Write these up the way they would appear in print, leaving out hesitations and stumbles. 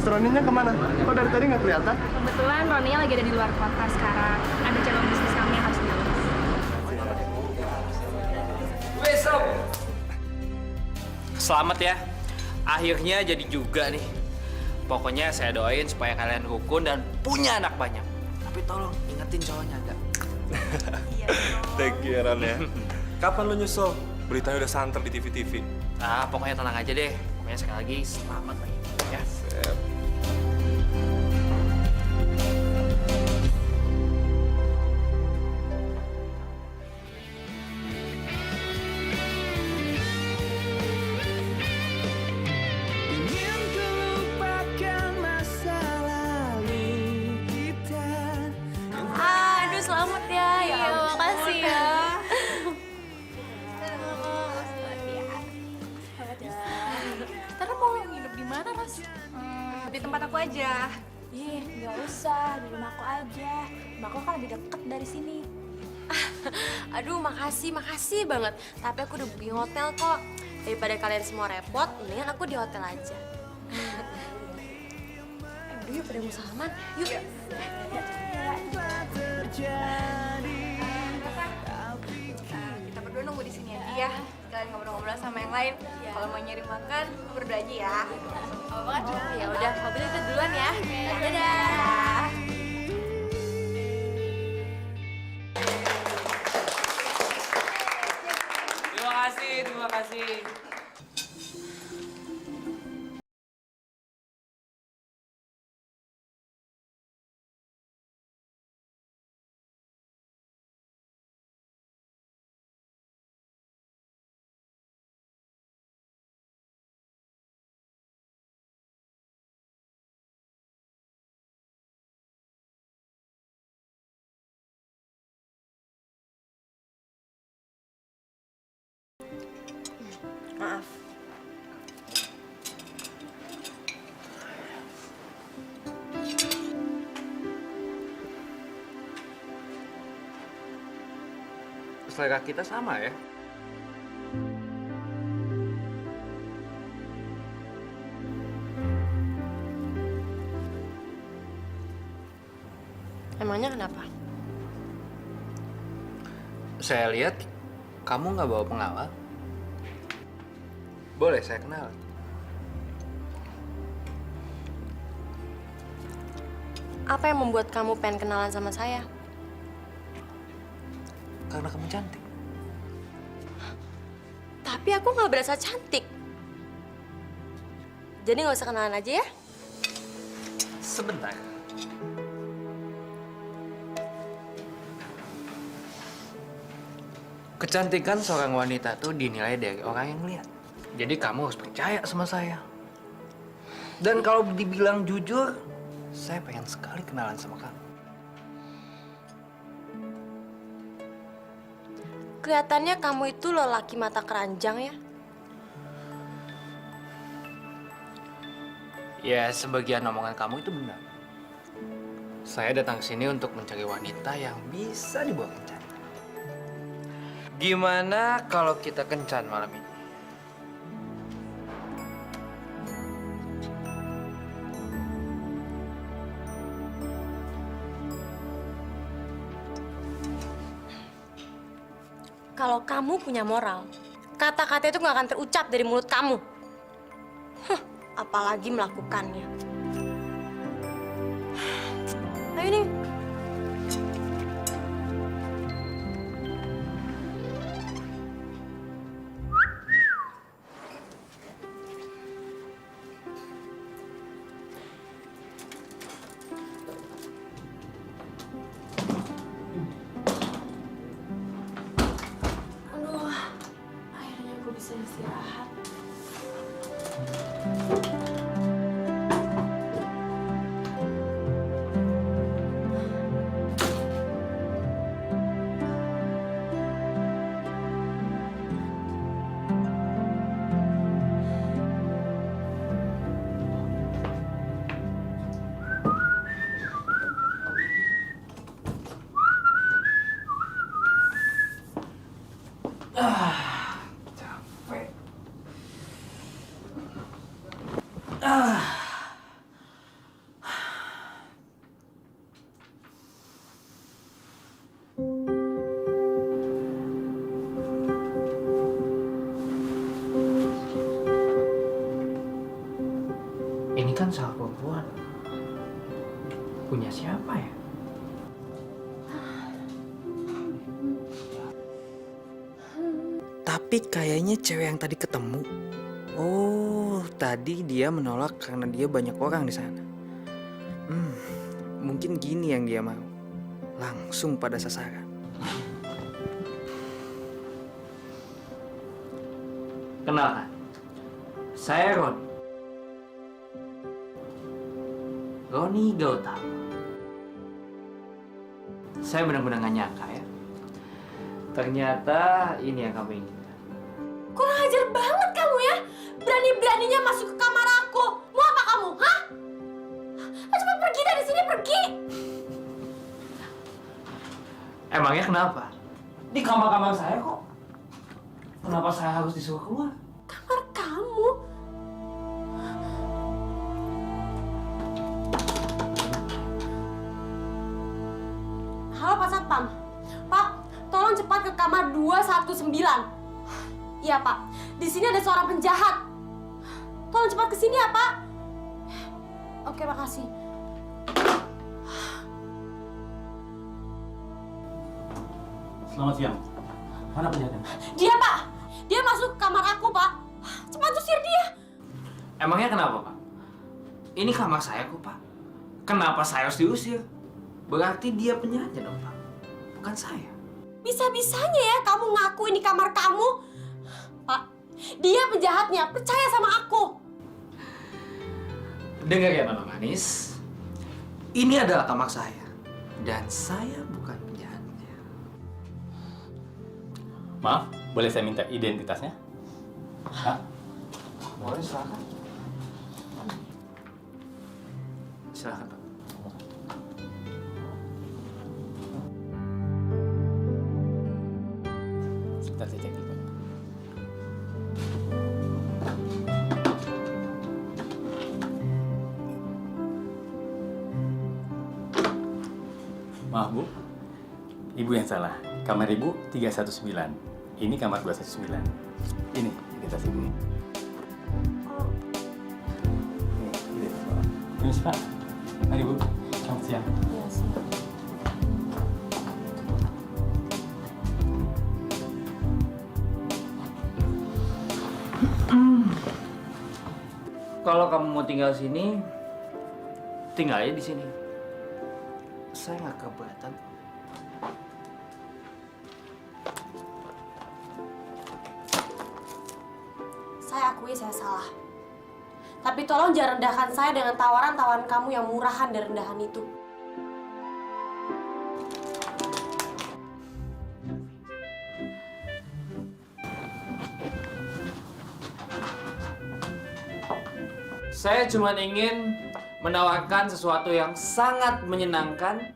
Mas Roninya kemana? Kok dari tadi nggak kelihatan? Kebetulan Roni lagi ada di luar kota sekarang. Ada cabang bisnis kami yang harus diurus. Besok. Selamat ya. Akhirnya jadi juga nih. Pokoknya saya doain supaya kalian rukun dan punya anak banyak. Tapi tolong ingetin cowoknya agak. Iya. Thank you ya, Ran ya. Kapan lu nyusul? Beritanya udah santer di TV-TV. Ah, pokoknya tenang aja deh. Pokoknya sekali lagi selamat lagi ya. Sip. Aduh, selamat ya. Ya, makasih ya. Ntar mau nginep di mana, Ras? Di tempat aku aja. Ih, nggak usah, di rumah aku aja. Rumah aku kan lebih deket dari sini. Aduh, makasih banget. Tapi aku udah booking hotel kok. Daripada kalian semua repot, mendingan aku di hotel aja. Aduh, yuk pada mau salaman. Yuk. Kita berdua nunggu di sini aja ya. Kalian ngobrol-ngobrol sama yang lain. Kalau mau nyari makan, berdua aja ya. Apa banget? Ya udah, mobilnya kita duluan ya. Dadah. Terima kasih. Maaf. Selera kita sama ya. Emangnya kenapa? Saya lihat kamu nggak bawa pengawal. Boleh saya kenal? Apa yang membuat kamu pengen kenalan sama saya? Karena kamu cantik. Tapi aku nggak berasa cantik. Jadi nggak usah kenalan aja ya? Sebentar. Kecantikan seorang wanita tuh dinilai dari orang yang lihat. Jadi kamu harus percaya sama saya. Dan kalau dibilang jujur, saya pengen sekali kenalan sama kamu. Kelihatannya kamu itu lelaki mata keranjang ya? Ya, sebagian omongan kamu itu benar. Saya datang ke sini untuk mencari wanita yang bisa dibawa kencan. Gimana kalau kita kencan malam ini? Kalau kamu punya moral, kata-kata itu nggak akan terucap dari mulut kamu. Apalagi melakukannya. Ayo nih. Akhirnya aku bisa istirahat. Capek. siapa ya? Tapi kayaknya cewek yang tadi ketemu. Oh, tadi dia menolak karena dia banyak orang di sana. Mungkin gini yang dia mau. Langsung pada sasaran. Kenalkan, saya Roni Gautama. Saya benar-benar gak nyangka ya. Ternyata ini yang kamu inginkan. Kurang ajar banget kamu ya. Berani-beraninya masuk ke kamar aku. Mau apa kamu, hah? Cepat pergi dari sini, pergi. Emangnya kenapa? Di kamar-kamar saya kok. Kenapa saya harus disuruh keluar? Kamar kamu? Halo Pak Satpam. Pak, tolong cepat ke kamar 219. Iya Pak, di sini ada seorang penjahat. Tolong cepat ke sini ya Pak. Oke, makasih. Selamat siang. Mana penjahatnya? Dia Pak, dia masuk ke kamar aku Pak. Cepat usir dia. Emangnya kenapa, Pak? Ini kamar saya kok, Pak. Kenapa saya harus diusir? Berarti dia penjahatnya dong, Pak. Bukan saya. Bisa-bisanya ya kamu ngaku ini kamar kamu. Pak, dia penjahatnya. Percaya sama aku. Dengar ya, Mama Manis. Ini adalah kamar saya. Dan saya bukan penjahatnya. Maaf, boleh saya minta identitasnya? Hah? Boleh, silakan. Silakan, Pak. Sebentar saya cek dulu. Maaf Bu, Ibu yang salah. Kamar Ibu 319. Ini kamar 219. Ini identitas Ibu. Ini identitas Bapak. Permisi Pak. Mari Bu, selamat siang. Iya sih. Kalau kamu mau tinggal sini, tinggal aja di sini. Saya nggak keberatan. Saya akui saya salah. Tapi tolong jangan rendahkan saya dengan tawaran-tawaran kamu yang murahan dan rendahan itu. Saya cuma ingin menawarkan sesuatu yang sangat menyenangkan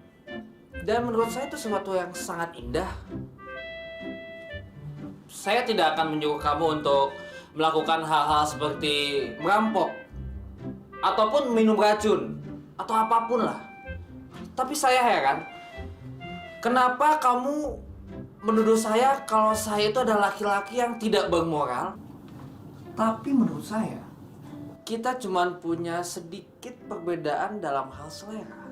dan menurut saya itu sesuatu yang sangat indah. Saya tidak akan menyuruh kamu untuk melakukan hal-hal seperti merampok ataupun minum racun atau apapun lah. Tapi saya heran, kenapa kamu menuduh saya kalau saya itu adalah laki-laki yang tidak bermoral? Tapi menurut saya, kita cuma punya sedikit perbedaan dalam hal selera.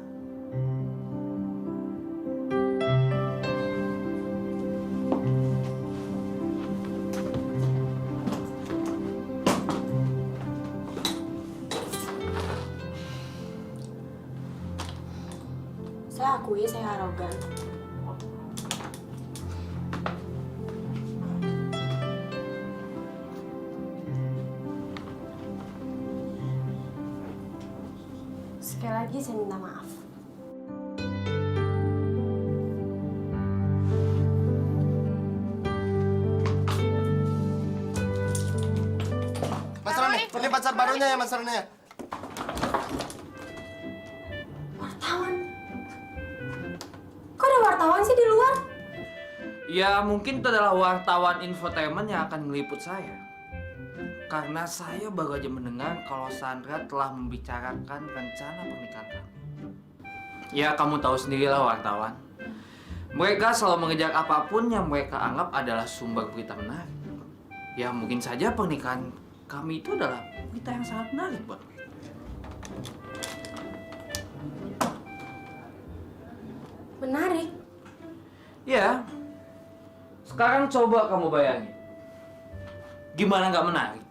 Saya akui saya arogan. Sekali lagi saya minta maaf. Mas Roni, ini pacar barunya ya Mas Roni ya? Wartawan? Kok ada wartawan sih di luar? Ya mungkin itu adalah wartawan infotainment yang akan meliput saya. Karena saya baru aja mendengar kalau Sandra telah membicarakan rencana pernikahan kamu. Ya kamu tahu sendirilah wartawan. Mereka selalu mengejar apapun yang mereka anggap adalah sumber berita menarik. Ya mungkin saja pernikahan kami itu adalah berita yang sangat menarik buat mereka. Menarik. Ya. Sekarang coba kamu bayangin. Gimana nggak menarik?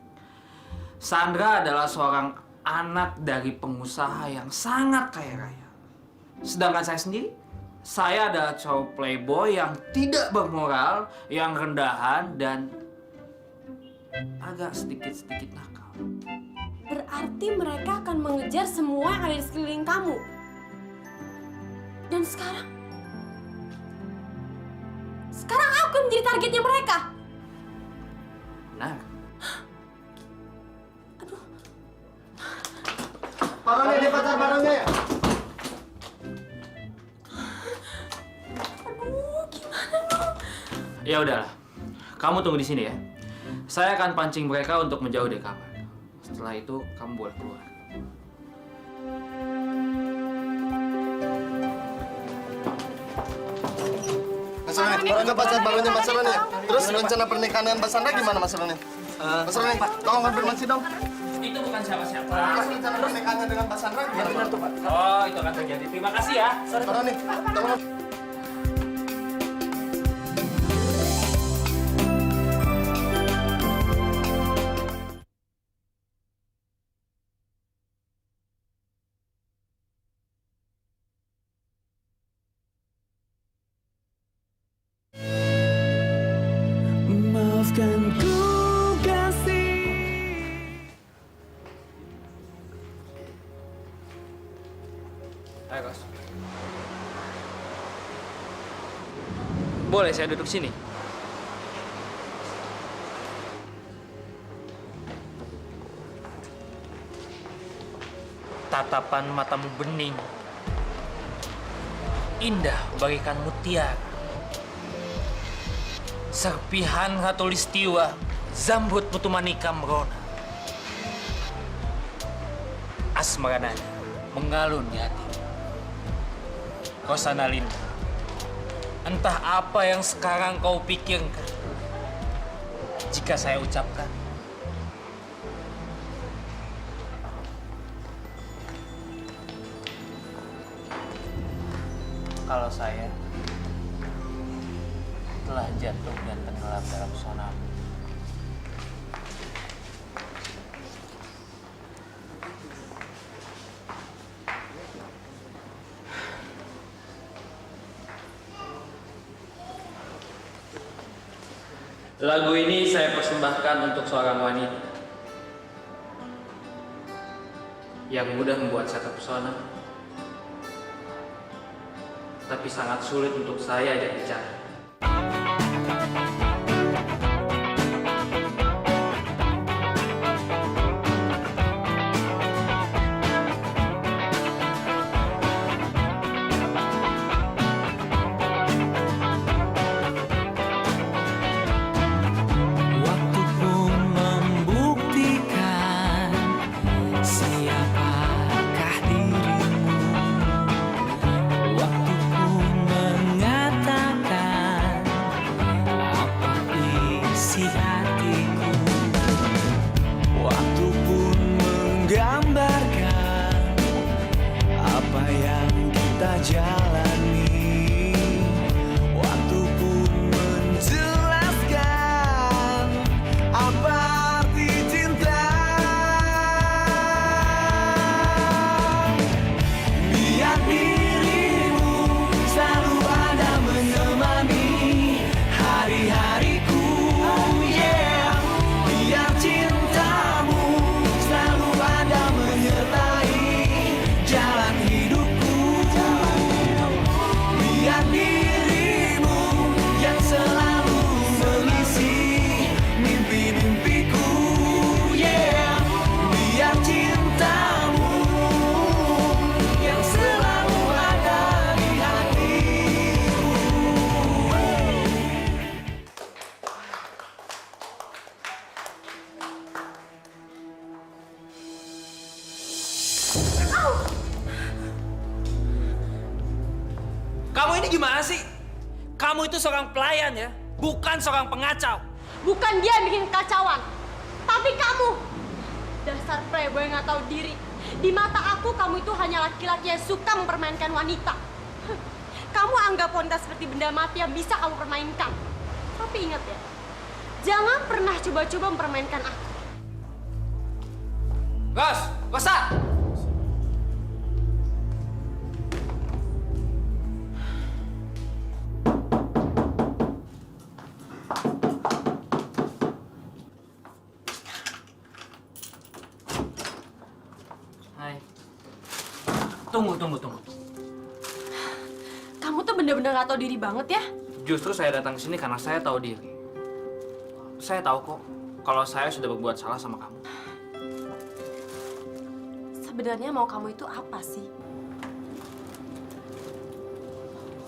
Sandra adalah seorang anak dari pengusaha yang sangat kaya raya. Sedangkan saya sendiri, saya adalah cowok playboy yang tidak bermoral, yang rendahan, dan agak sedikit-sedikit nakal. Berarti mereka akan mengejar semua yang ada di sekeliling kamu. Dan sekarang aku yang menjadi targetnya mereka. Benar. Pak Roni, ini pacar barunya ya? Ya udahlah, kamu tunggu di sini ya. Saya akan pancing mereka untuk menjauh dari kamar. Setelah itu, kamu boleh keluar. Mas Roni, ini pacar barunya Mas Roni. Terus rencana pernikahan dengan Mbak Sandra gimana Mas Roni? Mas Roni, tolong konfirmasi dong. Itu bukan siapa-siapa. Terus rencana pernikahannya dengan Mbak Sandra gimana? Benar tuh Pak. Oh, itu akan terjadi. Terima kasih ya. Pak Roni, tolong. Maafkan ku kasih. Ayo, Kos. Boleh saya duduk sini? Tatapan matamu bening, indah bagaikan mutiara. Serpihan khatulistiwa, zambut putu manika merona. Asmarananya mengalun di hati. Kosana Linda, entah apa yang sekarang kau pikirkan. Jika saya ucapkan, kalau saya telah jatuh dan tenggelam dalam pesonamu. Lagu ini saya persembahkan untuk seorang wanita yang mudah membuat saya terpesona, tapi sangat sulit untuk saya ajak bicara. Waktu pun membuktikan siapakah dirimu. Waktu pun mengatakan apa isi hatiku. Waktu pun menggambarkan apa yang kita jalani. Waktu pun menjelaskan apa arti cinta. Biar dirimu selalu ada menemani hari-hariku, yeah. Biar cintamu selalu ada menyertai jalan hidupku. Biar dirimu yang selalu mengisi mimpi-mimpiku, yeah. Biar cintamu yang selalu ada di hatiku. Kamu ini gimana sih? Kamu itu seorang pelayan ya, bukan seorang pengacau. Bukan dia yang bikin kekacauan, tapi kamu. Dasar playboy yang nggak tahu diri. Di mata aku, kamu itu hanya laki-laki yang suka mempermainkan wanita. Kamu menganggap wanita seperti benda mati yang bisa kamu permainkan. Tapi ingat ya, jangan pernah coba-coba mempermainkan aku. Rosa! Hai. Tunggu. Kamu tuh bener-bener gak tahu diri banget ya. Justru saya datang ke sini karena saya tahu diri. Saya tahu kok kalau saya sudah berbuat salah sama kamu. Sebenarnya mau kamu itu apa sih?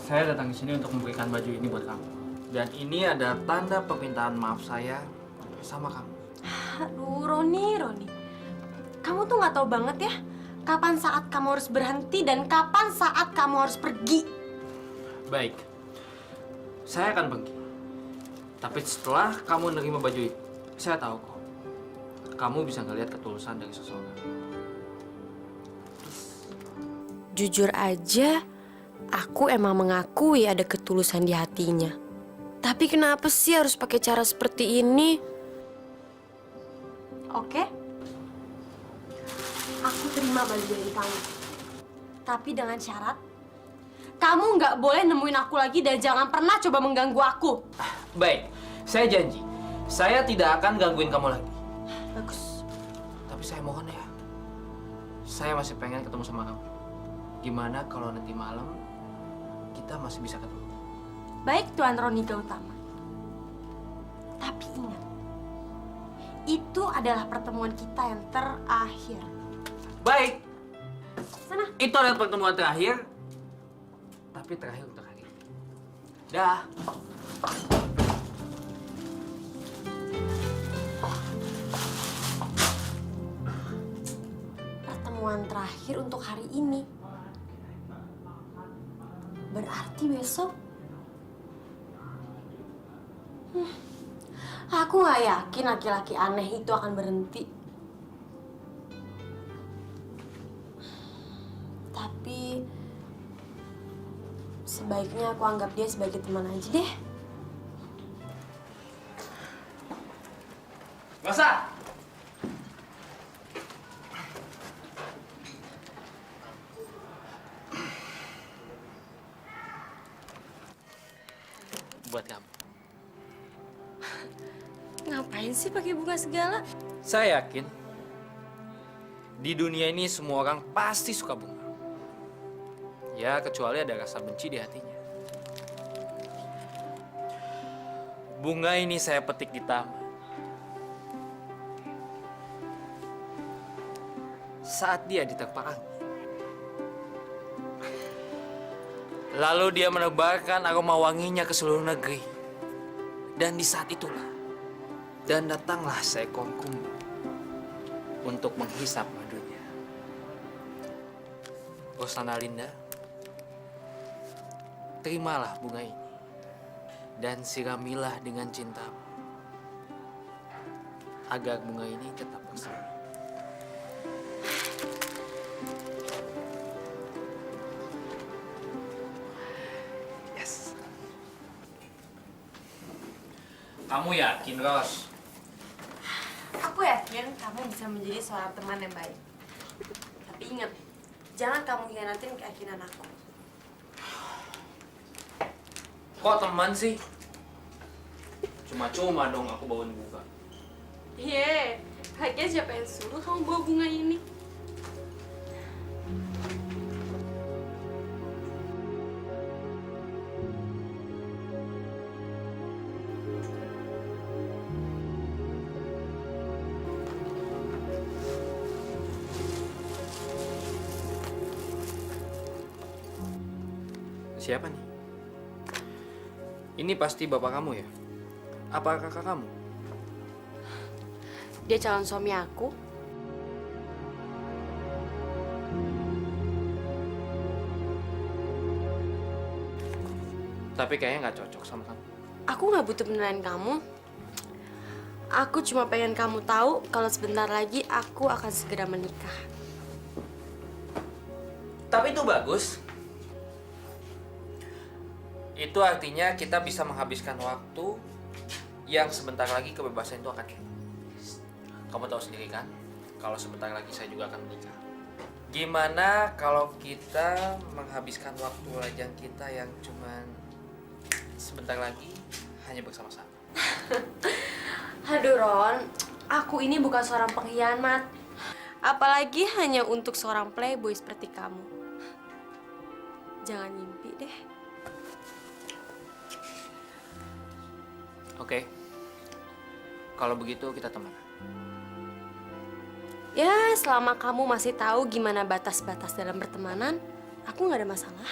Saya datang ke sini untuk memberikan baju ini buat kamu. Dan ini ada tanda permintaan maaf saya sama kamu. Aduh, Roni. Kamu tuh gak tahu banget ya, kapan saat kamu harus berhenti dan kapan saat kamu harus pergi. Baik, saya akan pergi. Tapi setelah kamu menerima baju itu, saya tahu kok, kamu bisa ngelihat ketulusan dari seseorang. Jujur aja, aku emang mengakui ada ketulusan di hatinya. Tapi kenapa sih harus pakai cara seperti ini? Oke, aku terima baju dari kamu. Tapi dengan syarat, kamu nggak boleh nemuin aku lagi dan jangan pernah coba mengganggu aku. Baik, saya janji, saya tidak akan gangguin kamu lagi. Bagus. Tapi saya mohon ya, saya masih pengen ketemu sama kamu. Gimana kalau nanti malam kita masih bisa ketemu? Baik, Tuan Roni Gautama. Tapi ingat, itu adalah pertemuan kita yang terakhir. Baik, Sana. itu adalah pertemuan terakhir. Tapi terakhir untuk hari ini. Dah. Pertemuan terakhir untuk hari ini. Berarti besok. Aku nggak yakin laki-laki aneh itu akan berhenti. Tapi sebaiknya aku anggap dia sebagai teman aja deh. Rosa! Buat kamu. Ngapain sih pakai bunga segala? Saya yakin di dunia ini semua orang pasti suka bunga. Ya, kecuali ada rasa benci di hatinya. Bunga ini saya petik di taman. Saat dia diterpa angin. Lalu dia menebarkan aroma wanginya ke seluruh negeri. Dan di saat itulah, dan datanglah seekor kumbang untuk menghisap madunya. Rosana Linda, terimalah bunga ini dan siramilah dengan cintamu agar bunga ini tetap bersama. Yes. Kamu yakin, Ros? Aku yakin kamu bisa menjadi seorang teman yang baik. Tapi ingat, jangan kamu hianatin keyakinan aku. Kok teman sih? Cuma-cuma dong aku bawain bunga. Lagian siapa yang suruh kamu bawa bunga ini? Siapa nih? Ini pasti bapak kamu ya? Apa kakak kamu? Dia calon suami aku. Tapi kayaknya nggak cocok sama kamu. Aku nggak butuh penilaian kamu. Aku cuma pengen kamu tahu kalau sebentar lagi aku akan segera menikah. Tapi itu bagus. Itu artinya kita bisa menghabiskan waktu yang sebentar lagi kebebasan itu akan hilang. Kamu tahu sendiri kan, kalau sebentar lagi saya juga akan menikah. Gimana kalau kita menghabiskan waktu lajang kita yang cuman sebentar lagi hanya bersama-sama? Aduh Ron, aku ini bukan seorang pengkhianat. Apalagi hanya untuk seorang playboy seperti kamu. Jangan ngimpi deh. Oke. Kalau begitu kita teman. Ya, selama kamu masih tahu gimana batas-batas dalam pertemanan, aku nggak ada masalah.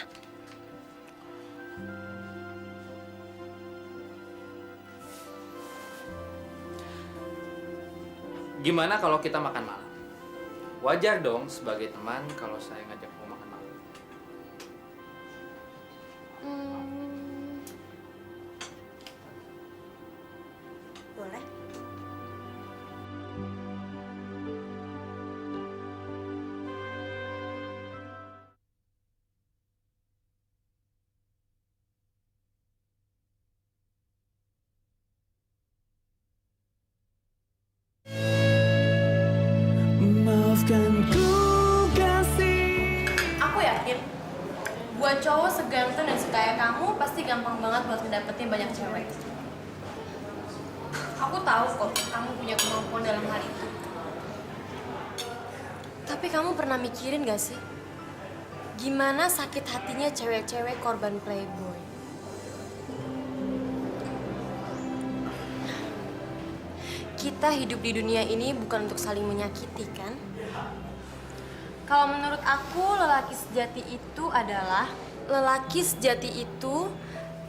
Gimana kalau kita makan malam? Wajar dong sebagai teman kalau saya ngajak mau makan malam. Boleh. Maafkan ku kasih. Aku yakin, buat cowok seganteng dan sekaya kamu pasti gampang banget buat ngedapetin banyak cewek. Aku tahu kok kamu punya kemampuan dalam hal itu. Tapi kamu pernah mikirin gak sih? Gimana sakit hatinya cewek-cewek korban playboy? Kita hidup di dunia ini bukan untuk saling menyakiti, kan? Kalau menurut aku, lelaki sejati itu adalah lelaki sejati itu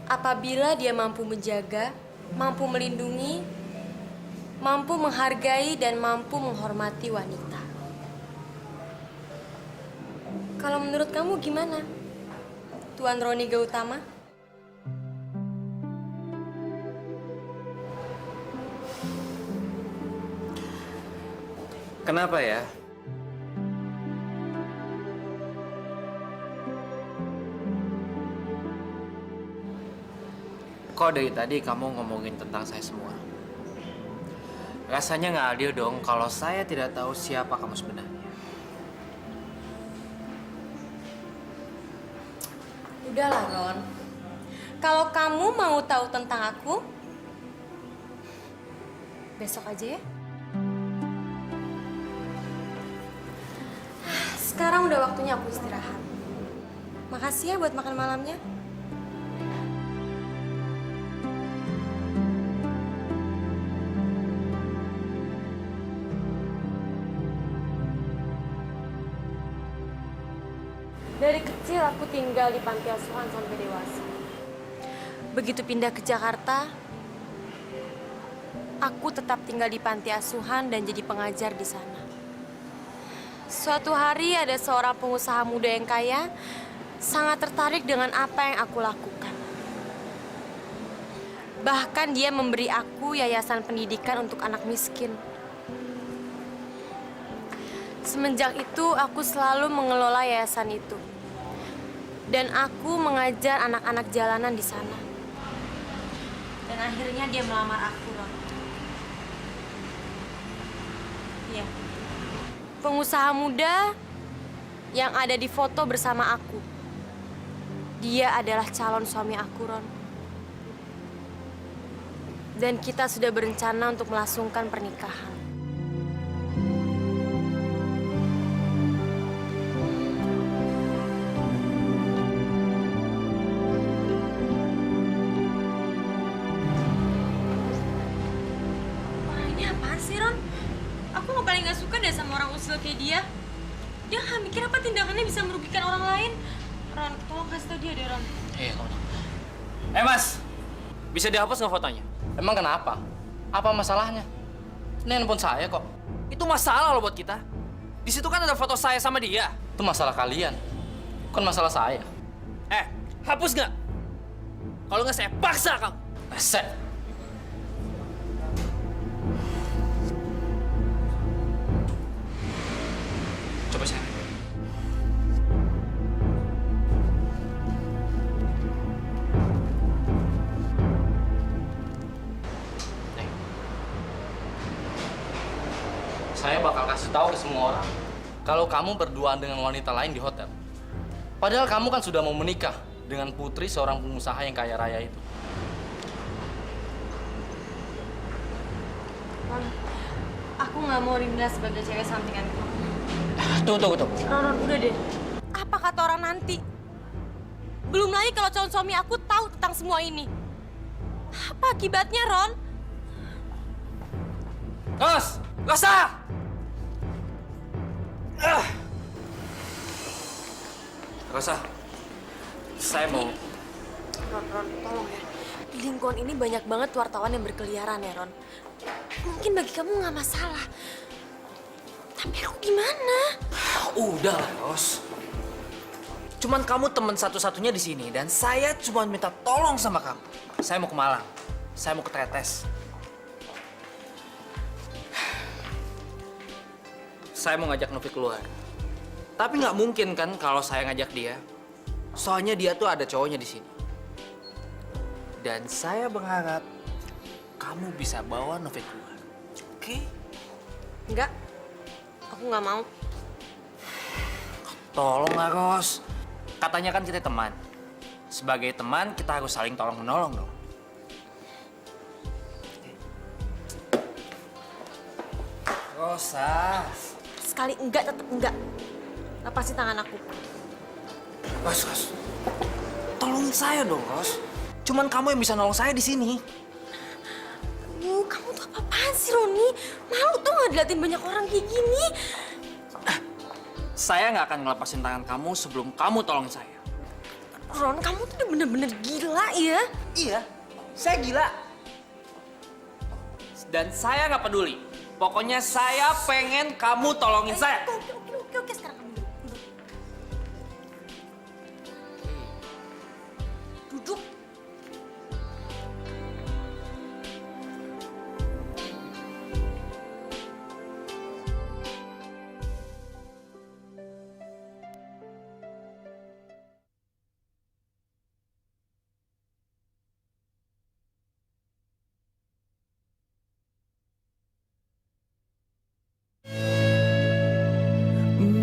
apabila dia mampu menjaga, mampu melindungi, mampu menghargai, dan mampu menghormati wanita. Kalau menurut kamu gimana, Tuan Roni Gautama? Kenapa ya? Kok dari tadi kamu ngomongin tentang saya semua? Rasanya nggak adil dong kalau saya tidak tahu siapa kamu sebenarnya. Udahlah, Ron. Kalau kamu mau tahu tentang aku, besok aja ya. Sekarang udah waktunya aku istirahat. Makasih ya buat makan malamnya. Dari kecil aku tinggal di panti asuhan sampai dewasa. Begitu pindah ke Jakarta, aku tetap tinggal di panti asuhan dan jadi pengajar di sana. Suatu hari ada seorang pengusaha muda yang kaya sangat tertarik dengan apa yang aku lakukan. Bahkan dia memberi aku yayasan pendidikan untuk anak miskin. Semenjak itu aku selalu mengelola yayasan itu. Dan aku mengajar anak-anak jalanan di sana. Dan akhirnya dia melamar aku, Ron. Iya. Pengusaha muda yang ada di foto bersama aku. Dia adalah calon suami aku, Ron. Dan kita sudah berencana untuk melangsungkan pernikahan. Wah, ini apaan sih, Ron? Aku paling gak suka deh sama orang usil kayak dia. Dia gak mikir apa tindakannya bisa merugikan orang lain. Ron, tolong kasih tau dia deh, Ron. Iya, kamu. Mas, bisa dihapus nggak fotonya? Emang kenapa? Apa masalahnya? Ini handphone saya kok. Itu masalah loh buat kita. Di situ kan ada foto saya sama dia. Itu masalah kalian, bukan masalah saya. Hapus nggak? Kalau nggak saya paksa kamu. Resek. Coba saya. saya bakal kasih tahu ke semua orang kalau kamu berduaan dengan wanita lain di hotel. Padahal kamu kan sudah mau menikah dengan putri seorang pengusaha yang kaya raya itu. Ron, aku nggak mau dinilai sebagai cewek sampingan kamu. Tunggu. Ron, udah deh. Apa kata orang nanti? Belum lagi kalau calon suami aku tahu tentang semua ini. Apa akibatnya, Ron? Ros! Rosa! Rosa, saya mau... Ron, tolong ya. Di lingkungan ini banyak banget wartawan yang berkeliaran ya, Ron. Mungkin bagi kamu nggak masalah. Tapi aku gimana? Udah lah, Ros. Cuman kamu teman satu-satunya di sini dan saya cuma minta tolong sama kamu. Saya mau ke Malang. Saya mau ke Tretes. Saya mau ngajak Novi keluar. Tapi nggak mungkin kan kalau saya ngajak dia. Soalnya dia tuh ada cowoknya di sini. Dan saya berharap kamu bisa bawa Novi keluar. Oke? Enggak. Aku nggak mau. Tolong lah, Ros. Katanya kan kita teman. Sebagai teman, kita harus saling tolong-menolong dong. Rosa. Sekali enggak, tetap enggak. Lepasin tangan aku. Ros. Tolongin saya dong, Ros. Cuman kamu yang bisa nolong saya di sini. Kamu tuh apa-apaan sih, Roni? Malu tuh nggak diliatin banyak orang kayak gini. Saya nggak akan ngelepasin tangan kamu sebelum kamu tolong saya. Ron, kamu tuh udah bener-bener gila ya. Iya, saya gila. Dan saya nggak peduli. Pokoknya saya pengen kamu tolongin saya. Oke, sekarang kamu duduk. Duduk.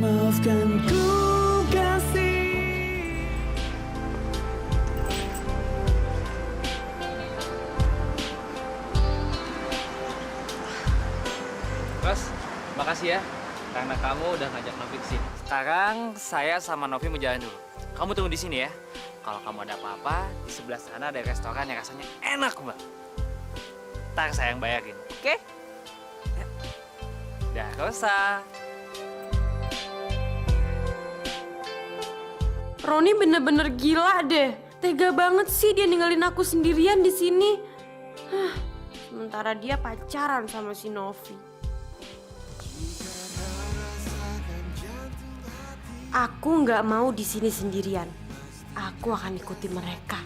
Maafkan ku kasih. Ros, makasih ya. Karena kamu udah ngajak Novi ke sini. Sekarang saya sama Novi mau jalan dulu. Kamu tunggu di sini ya. Kalau kamu ada apa-apa, di sebelah sana ada restoran yang rasanya enak banget. Ntar saya yang bayarin, oke? Dah, Rosa. Roni bener-bener gila deh. Tega banget sih dia ninggalin aku sendirian di sini. Sementara dia pacaran sama si Novi. Aku nggak mau di sini sendirian. Aku akan ikuti mereka.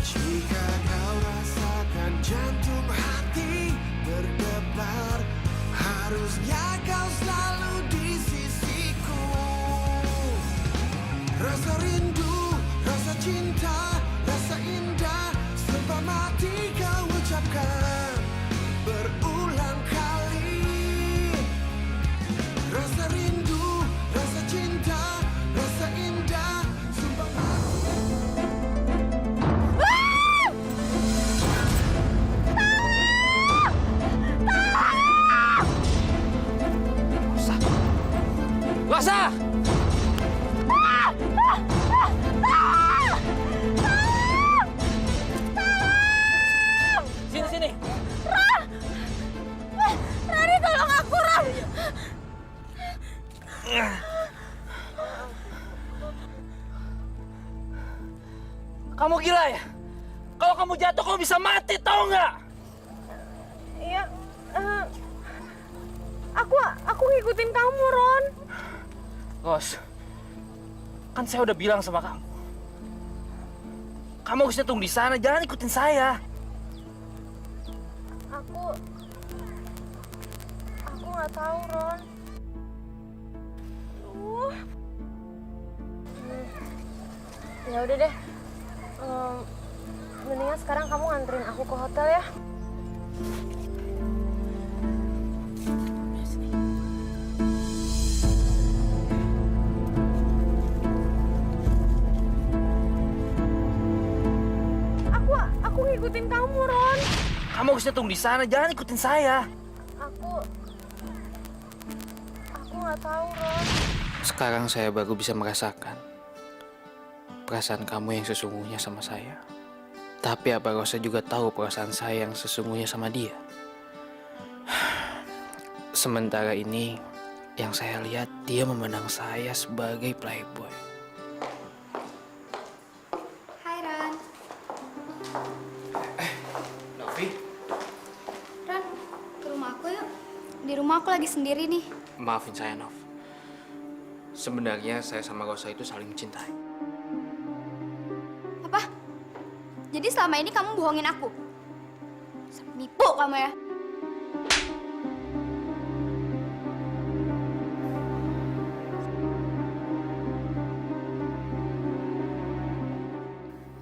Jika kau rasakan jantung hati berdebar, harusnya kau selalu di sisiku. Rasa rindu, rasa cinta, rasa indah, sumpah mati kau ucapkan berulang kali. Rasa rindu, rasa cinta, rasa indah, sumpah mati. Rosa! Sini. Rani, tolong aku, Ron. Kamu gila ya? Kalau kamu jatuh, kamu bisa mati, tahu nggak? Iya, aku ngikutin kamu, Ron. Ros, kan saya udah bilang sama kamu. Kamu harusnya tunggu di sana, jangan ikutin saya. Aku nggak tahu, Ron. Ya udah deh. Mendingan sekarang kamu nganterin aku ke hotel ya. ngikutin kamu, Ron. Kamu harusnya tunggu di sana, jangan ikutin saya. Aku nggak tahu, Ron. Sekarang saya baru bisa merasakan perasaan kamu yang sesungguhnya sama saya. Tapi apa Rosa juga tahu perasaan saya yang sesungguhnya sama dia? Sementara ini, yang saya lihat dia memandang saya sebagai playboy. Hai Ran. Novi? Ran, ke rumah aku yuk. Di rumah aku lagi sendiri nih. Maafin saya, Nov. Sebenarnya saya sama Rosa itu saling mencintai. Apa? Jadi selama ini kamu bohongin aku? Nipu kamu ya?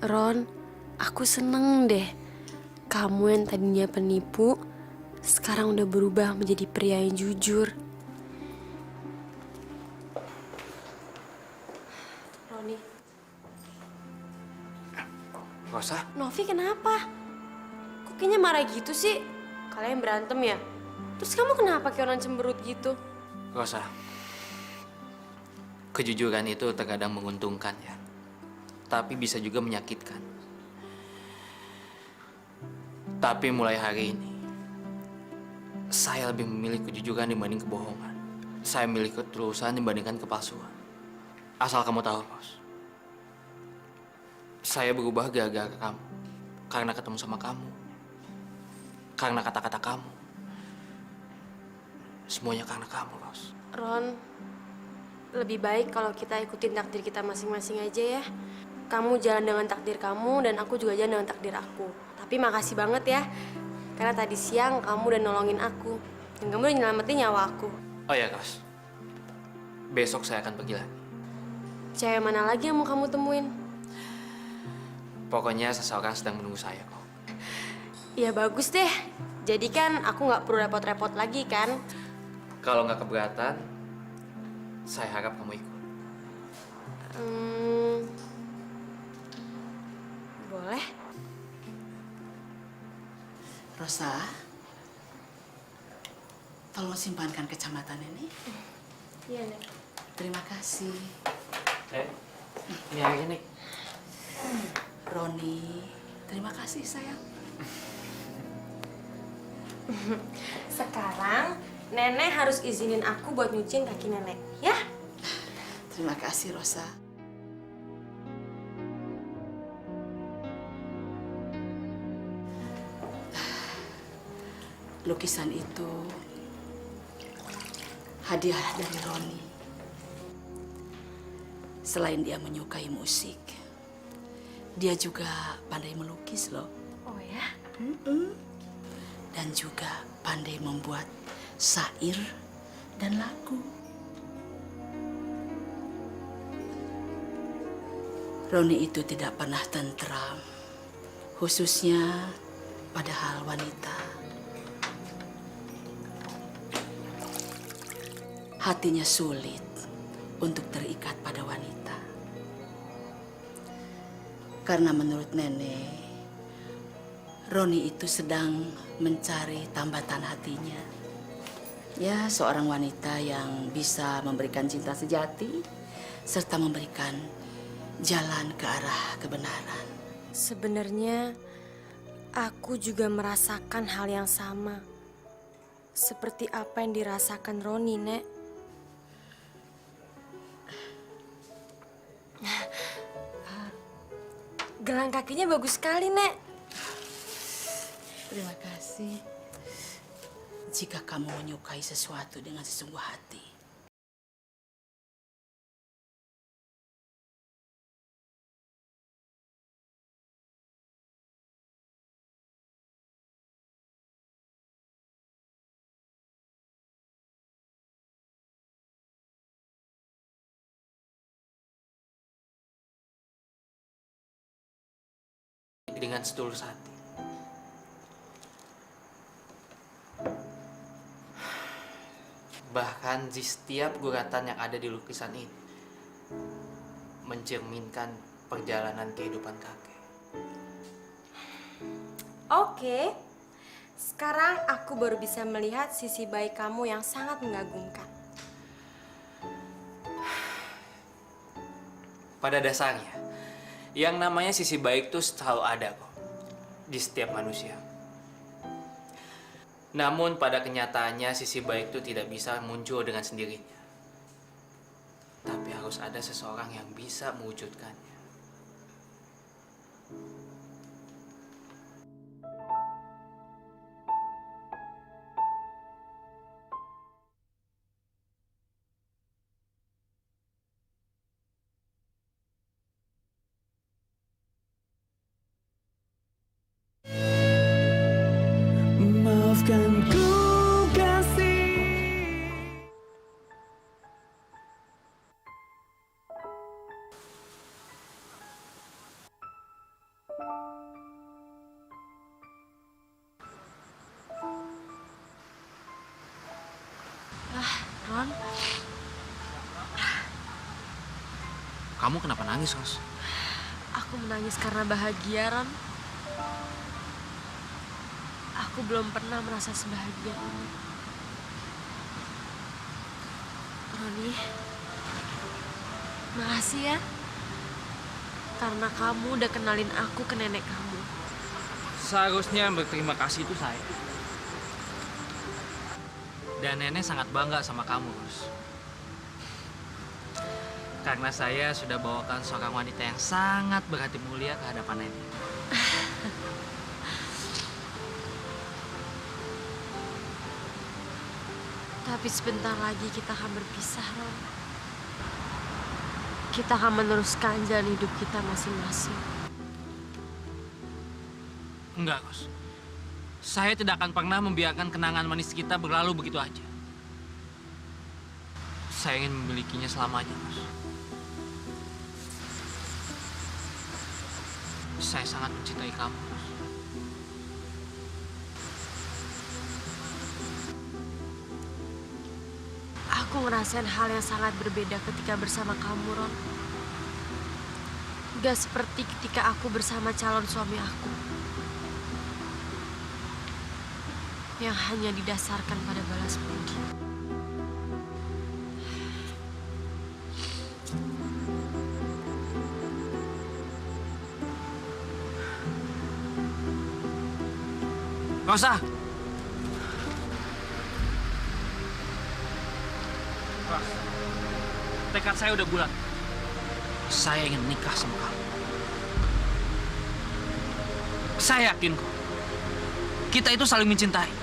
Ron, aku seneng deh. Kamu yang tadinya penipu, sekarang udah berubah menjadi pria yang jujur. Roni. Rosa? Novi kenapa? Kok kayaknya marah gitu sih? Kalian berantem ya? Terus kamu kenapa kayak orang cemberut gitu? Rosa, kejujuran itu terkadang menguntungkan ya. Tapi bisa juga menyakitkan. Tapi mulai hari ini, saya lebih memilih kejujuran dibanding kebohongan. Saya memilih ketulusan dibandingkan kepalsuan. Asal kamu tahu, Ros. Saya berubah gara-gara kamu. Karena ketemu sama kamu. Karena kata-kata kamu. Semuanya karena kamu, Ros. Ron, lebih baik kalau kita ikutin takdir kita masing-masing aja ya. Kamu jalan dengan takdir kamu dan aku juga jalan dengan takdir aku. Tapi makasih banget ya, karena tadi siang kamu udah nolongin aku. Dan kamu udah nyelamatin nyawa aku. Oh ya, Ros. Besok saya akan pergi lagi. Cewek mana lagi yang mau kamu temuin? Pokoknya seseorang sedang menunggu saya kok. Ya bagus deh. Jadi kan aku nggak perlu repot-repot lagi kan? Kalau nggak keberatan, saya harap kamu ikut. Boleh. Rosa, tolong simpankan kacamata Nenek. Iya, Nek. Terima kasih. Ini aja nih. Roni, terima kasih sayang. Sekarang Nenek harus izinin aku buat nyuciin kaki Nenek, ya? Terima kasih Rosa. Lukisan itu hadiah dari Roni. Selain dia menyukai musik, dia juga pandai melukis loh. Oh ya? Dan juga pandai membuat syair dan lagu. Roni itu tidak pernah tentram, khususnya pada hal wanita. Hatinya sulit untuk terikat pada wanita. Karena menurut Nenek, Roni itu sedang mencari tambatan hatinya. Ya, seorang wanita yang bisa memberikan cinta sejati serta memberikan jalan ke arah kebenaran. Sebenarnya aku juga merasakan hal yang sama. Seperti apa yang dirasakan Roni, Nek. Gelang kakinya bagus sekali, Nek. Terima kasih. Jika kamu menyukai sesuatu dengan sesungguh hati, dengan setulus hati. Bahkan di setiap guratan yang ada di lukisan ini mencerminkan perjalanan kehidupan kakek. Oke. Sekarang aku baru bisa melihat sisi baik kamu yang sangat mengagumkan. Pada dasarnya, yang namanya sisi baik tuh selalu ada kok di setiap manusia. Namun pada kenyataannya sisi baik itu tidak bisa muncul dengan sendirinya. Tapi harus ada seseorang yang bisa mewujudkannya. Maafkan ku kasih. Ron, Kamu kenapa nangis, Ros? Aku menangis karena bahagia, Ron. Aku belum pernah merasa sebahagia ini. Roni, makasih ya. Karena kamu udah kenalin aku ke nenek kamu. Seharusnya berterima kasih itu saya. Dan nenek sangat bangga sama kamu, Ros. Karena saya sudah bawakan seorang wanita yang sangat berhati mulia ke hadapan nenek. Tapi sebentar lagi kita akan berpisah, Ron. Kita akan meneruskan jalan hidup kita masing-masing. Enggak, Ros. Saya tidak akan pernah membiarkan kenangan manis kita berlalu begitu aja. Saya ingin memilikinya selamanya, Ros. Saya sangat mencintai kamu, Ros. Aku ngerasain hal yang sangat berbeda ketika bersama kamu, Ron. Gak seperti ketika aku bersama calon suami aku. Yang hanya didasarkan pada balas budi. Rosa! Ros, tekad saya udah bulat. Saya ingin menikah sama kamu. Saya yakin kok, kita itu saling mencintai.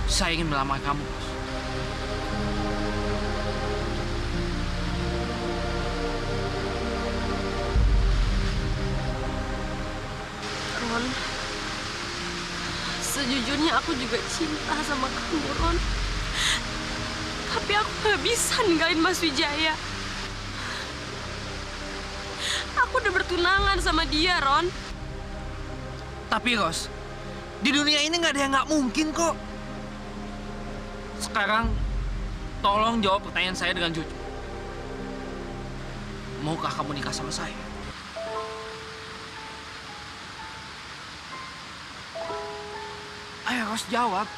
Saya ingin melamar kamu, Ros. Ron, sejujurnya aku juga cinta sama kamu, Ron. Tapi aku gak bisa ninggalin Mas Wijaya. Aku udah bertunangan sama dia, Ron. Tapi Ros, di dunia ini nggak ada yang nggak mungkin kok. Sekarang, tolong jawab pertanyaan saya dengan jujur. Maukah kamu nikah sama saya? Ayo Ros, jawab.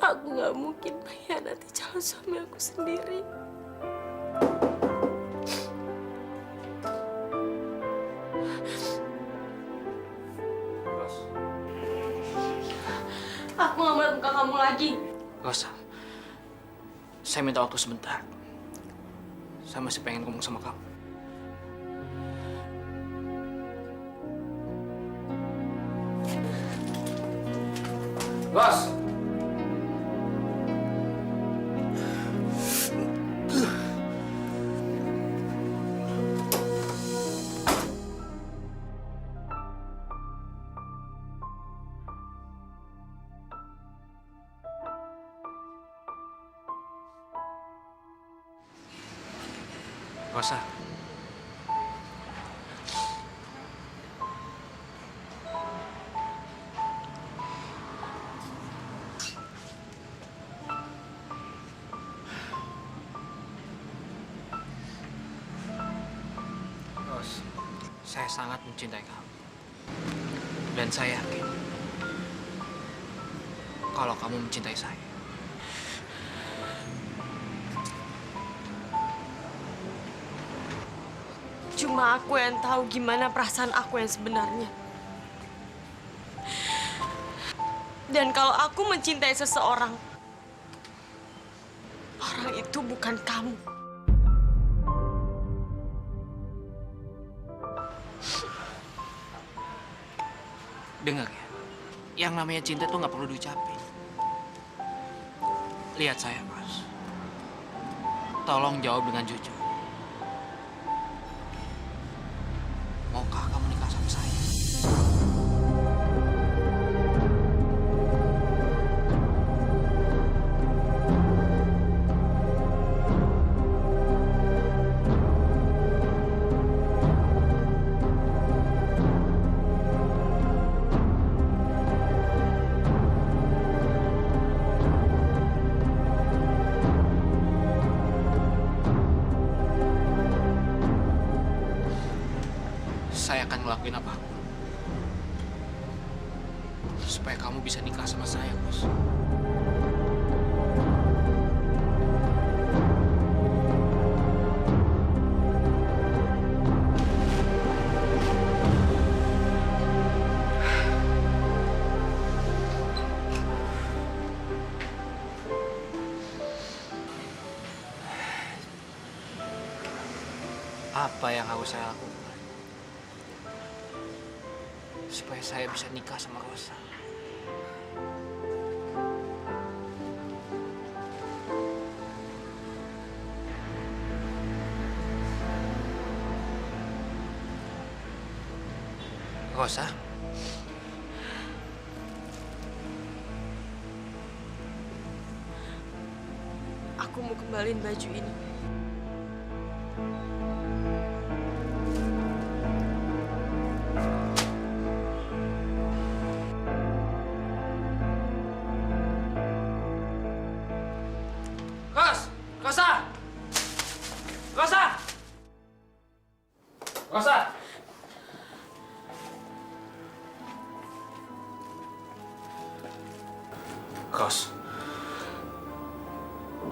Aku gak mungkin mengkhianati calon suami aku sendiri. Ros. Aku gak mau lihat muka kamu lagi. Rosa, saya minta waktu sebentar. Saya masih pengen ngomong sama kamu. Ros! Rosa. Ros, saya sangat mencintai kamu. Dan saya yakin kalau kamu mencintai saya. Cuma aku yang tahu gimana perasaan aku yang sebenarnya. Dan kalau aku mencintai seseorang, orang itu bukan kamu. Dengar ya, yang namanya cinta tuh nggak perlu diucapin. Lihat saya, Ros. Tolong jawab dengan jujur. Maukah kamu nikah sama saya? Saya akan ngelakuin apapun supaya kamu bisa nikah sama saya, Bos. Apa yang harus saya lakukan supaya saya bisa nikah sama Rosa? Rosa? Aku mau kembaliin baju ini. Rosa! Rosa! Rosa! Ros,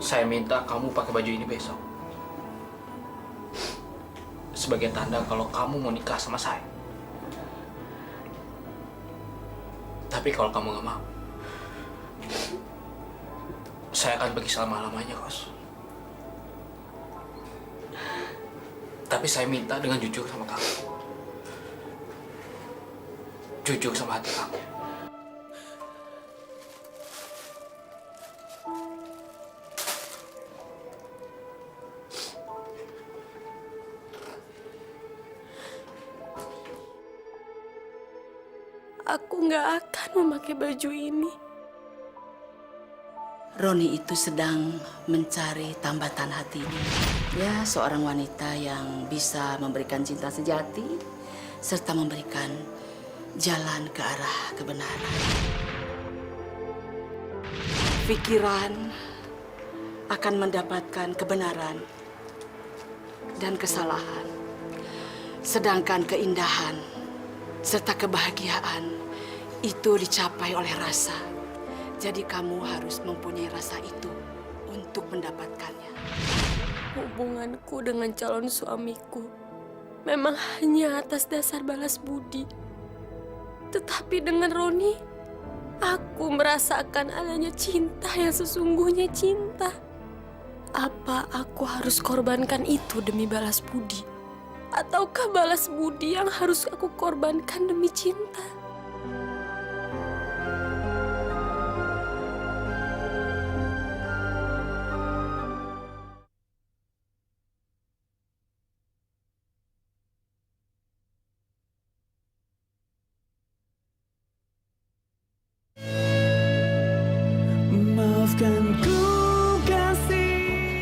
saya minta kamu pakai baju ini besok. Sebagai tanda kalau kamu mau nikah sama saya. Tapi kalau kamu nggak mau, saya akan pergi selama-lamanya, Ros. Tapi saya minta dengan jujur sama kamu. Jujur sama hati kamu. Aku nggak akan memakai baju ini. Roni itu sedang mencari tambatan hatinya. Ya, seorang wanita yang bisa memberikan cinta sejati serta memberikan jalan ke arah kebenaran. Pikiran akan mendapatkan kebenaran dan kesalahan, sedangkan keindahan serta kebahagiaan itu dicapai oleh rasa. Jadi kamu harus mempunyai rasa itu untuk mendapatkannya. Hubunganku dengan calon suamiku memang hanya atas dasar balas budi. Tetapi dengan Roni, aku merasakan adanya cinta yang sesungguhnya cinta. Apa aku harus korbankan itu demi balas budi? Ataukah balas budi yang harus aku korbankan demi cinta? Maafkan ku kasih.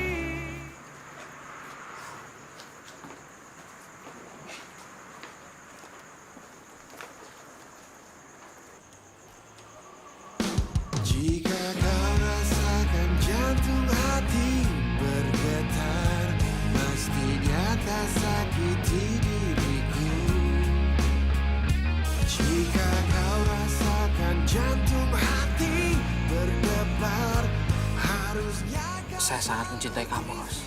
Saya sangat mencintai kamu, Ros.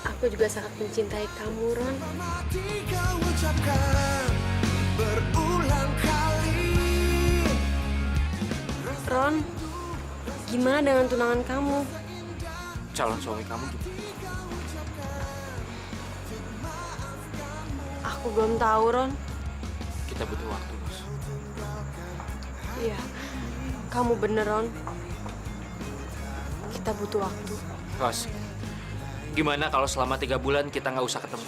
Aku juga sangat mencintai kamu, Ron. Mati kau ucapkan berulang kali. Ron, gimana dengan tunangan kamu? Calon suami kamu gimana? Aku belum tahu, Ron. Kita butuh waktu, Ros. Iya, kamu bener, Ron. Kita butuh waktu. Ros, gimana kalau selama 3 bulan kita nggak usah ketemu?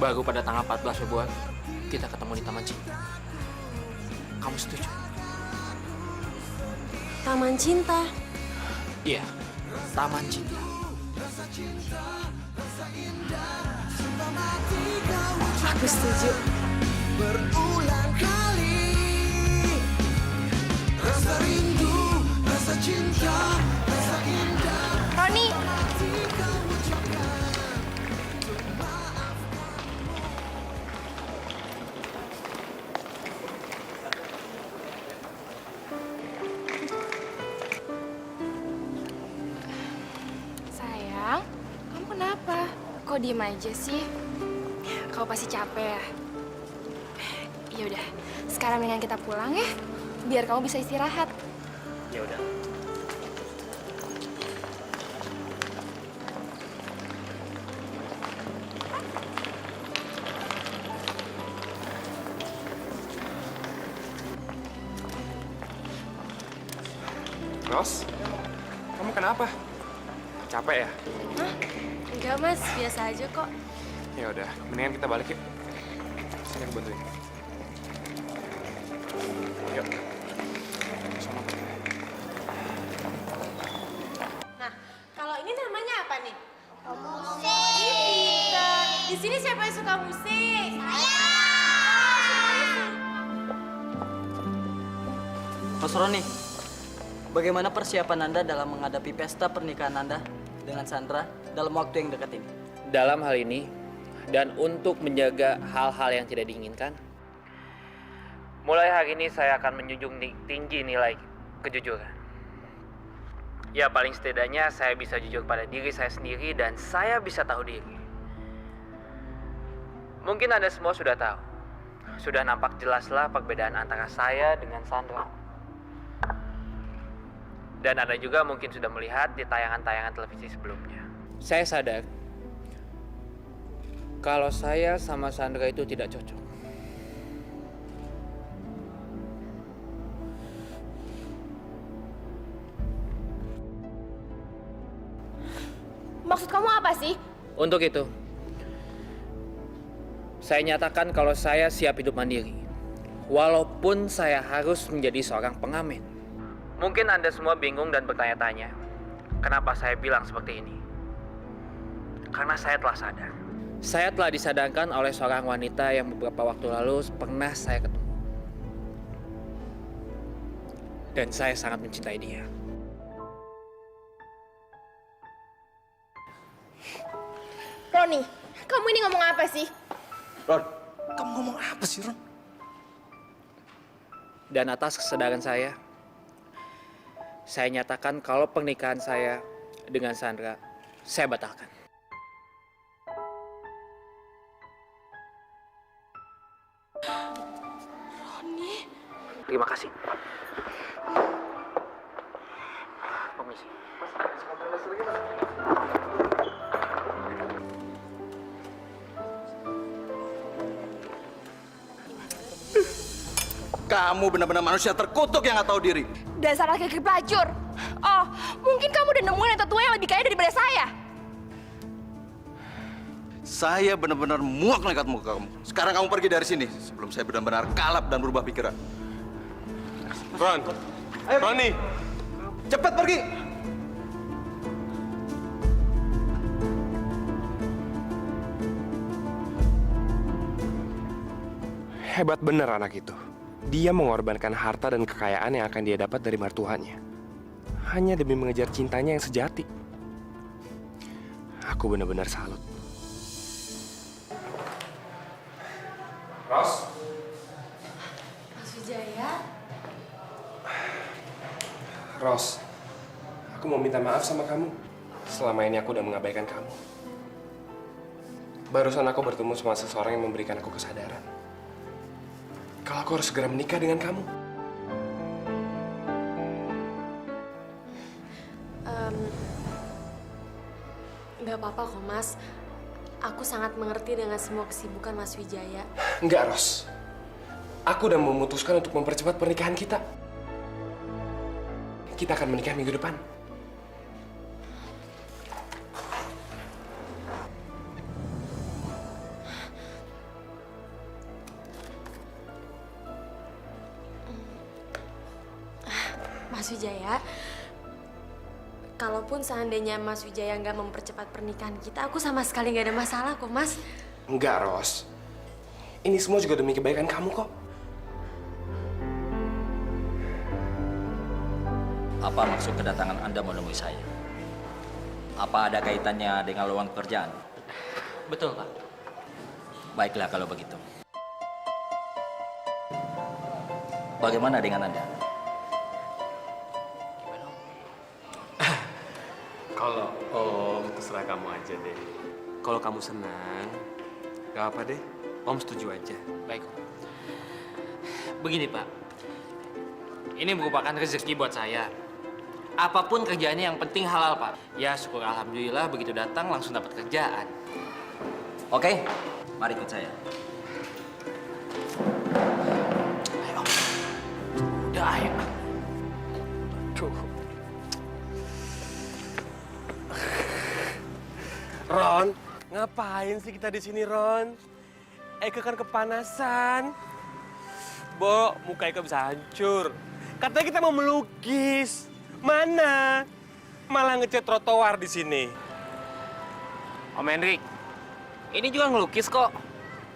Baru pada tanggal 14 Februari, kita ketemu di Taman Cinta. Kamu setuju? Taman Cinta. Iya, Taman Cinta. Aku setuju. Berulang kali. Rasa rindu, rasa cinta, rasa indah. Roni, Sayang, kamu kenapa? Kok diem aja sih? Kau pasti capek ya? Ya udah, sekarang mendingan kita pulang ya, biar kamu bisa istirahat. Ya udah. Ros, kamu kenapa? Capek ya? Hah? Enggak, Mas. Biasa aja kok. Ya udah, mendingan kita balik yuk. Sini aku bantuin. Yuk. Sama. Nah, kalau ini namanya apa nih? Musik. Di sini siapa yang suka musik? Mas Roni, bagaimana persiapan Anda dalam menghadapi pesta pernikahan Anda dengan Sandra dalam waktu yang dekat ini? Dalam hal ini, dan untuk menjaga hal-hal yang tidak diinginkan, mulai hari ini saya akan menjunjung tinggi nilai kejujuran. Ya, paling setidaknya saya bisa jujur pada diri saya sendiri dan saya bisa tahu diri. Mungkin Anda semua sudah tahu. Sudah nampak jelaslah perbedaan antara saya dengan Sandra. Dan Anda juga mungkin sudah melihat di tayangan-tayangan televisi sebelumnya. Saya sadar kalau saya sama Sandra itu tidak cocok. Maksud kamu apa sih? Untuk itu, saya nyatakan kalau saya siap hidup mandiri. Walaupun saya harus menjadi seorang pengamen. Mungkin Anda semua bingung dan bertanya-tanya, kenapa saya bilang seperti ini? Karena saya telah sadar. Saya telah disadarkan oleh seorang wanita yang beberapa waktu lalu pernah saya ketemu. Dan saya sangat mencintai dia. Roni, kamu ini ngomong apa sih? Ron, kamu ngomong apa sih, Ron? Dan atas kesadaran saya nyatakan kalau pernikahan saya dengan Sandra, saya batalkan. Roni. Terima kasih. Permisi. Kamu benar-benar manusia terkutuk yang nggak tahu diri. Dasar laki-laki pelacur. Oh, mungkin kamu udah nemuin yang tua yang lebih kaya daripada saya. Saya benar-benar muak melihat muka kamu. Sekarang kamu pergi dari sini sebelum saya benar-benar kalap dan berubah pikiran. Ron, Roni, Cepat pergi. hebat bener anak itu. Dia mengorbankan harta dan kekayaan yang akan dia dapat dari mertuanya. Hanya demi mengejar cintanya yang sejati. Aku benar-benar salut. Mas Wijaya, Ros, aku mau minta maaf sama kamu. Selama ini aku udah mengabaikan kamu. Barusan aku bertemu sama seseorang yang memberikan aku kesadaran kalau aku harus segera menikah dengan kamu. Nggak apa-apa kok, Mas. Aku sangat mengerti dengan semua kesibukan Mas Wijaya. Enggak, Ros. Aku udah memutuskan untuk mempercepat pernikahan kita. Kita akan menikah minggu depan. Mas Wijaya, kalaupun seandainya Mas Wijaya nggak mempercepat pernikahan kita, aku sama sekali nggak ada masalah kok, Mas. Enggak, Ros. Ini semua juga demi kebaikan kamu kok. Apa maksud kedatangan Anda menemui saya? Apa ada kaitannya dengan lowongan pekerjaan? Betul, Pak. Baiklah kalau begitu. Bagaimana dengan Anda? Kalau Om, terserah kamu aja deh. Kalau kamu senang, gak apa deh. Om setuju aja. Baik, Om. Begini, Pak. Ini merupakan rezeki buat saya. Apapun kerjaannya yang penting halal, Pak. Ya, syukur alhamdulillah begitu datang langsung dapat kerjaan. Oke, mari ikut saya. Ayo, Om. Udah, ayo. Ron, ngapain sih kita di sini, Ron? Eka kan kepanasan. Bo, muka Eka bisa hancur. Katanya kita mau melukis. Mana? Malah ngecat trotoar di sini. Om Hendrik, ini juga ngelukis kok.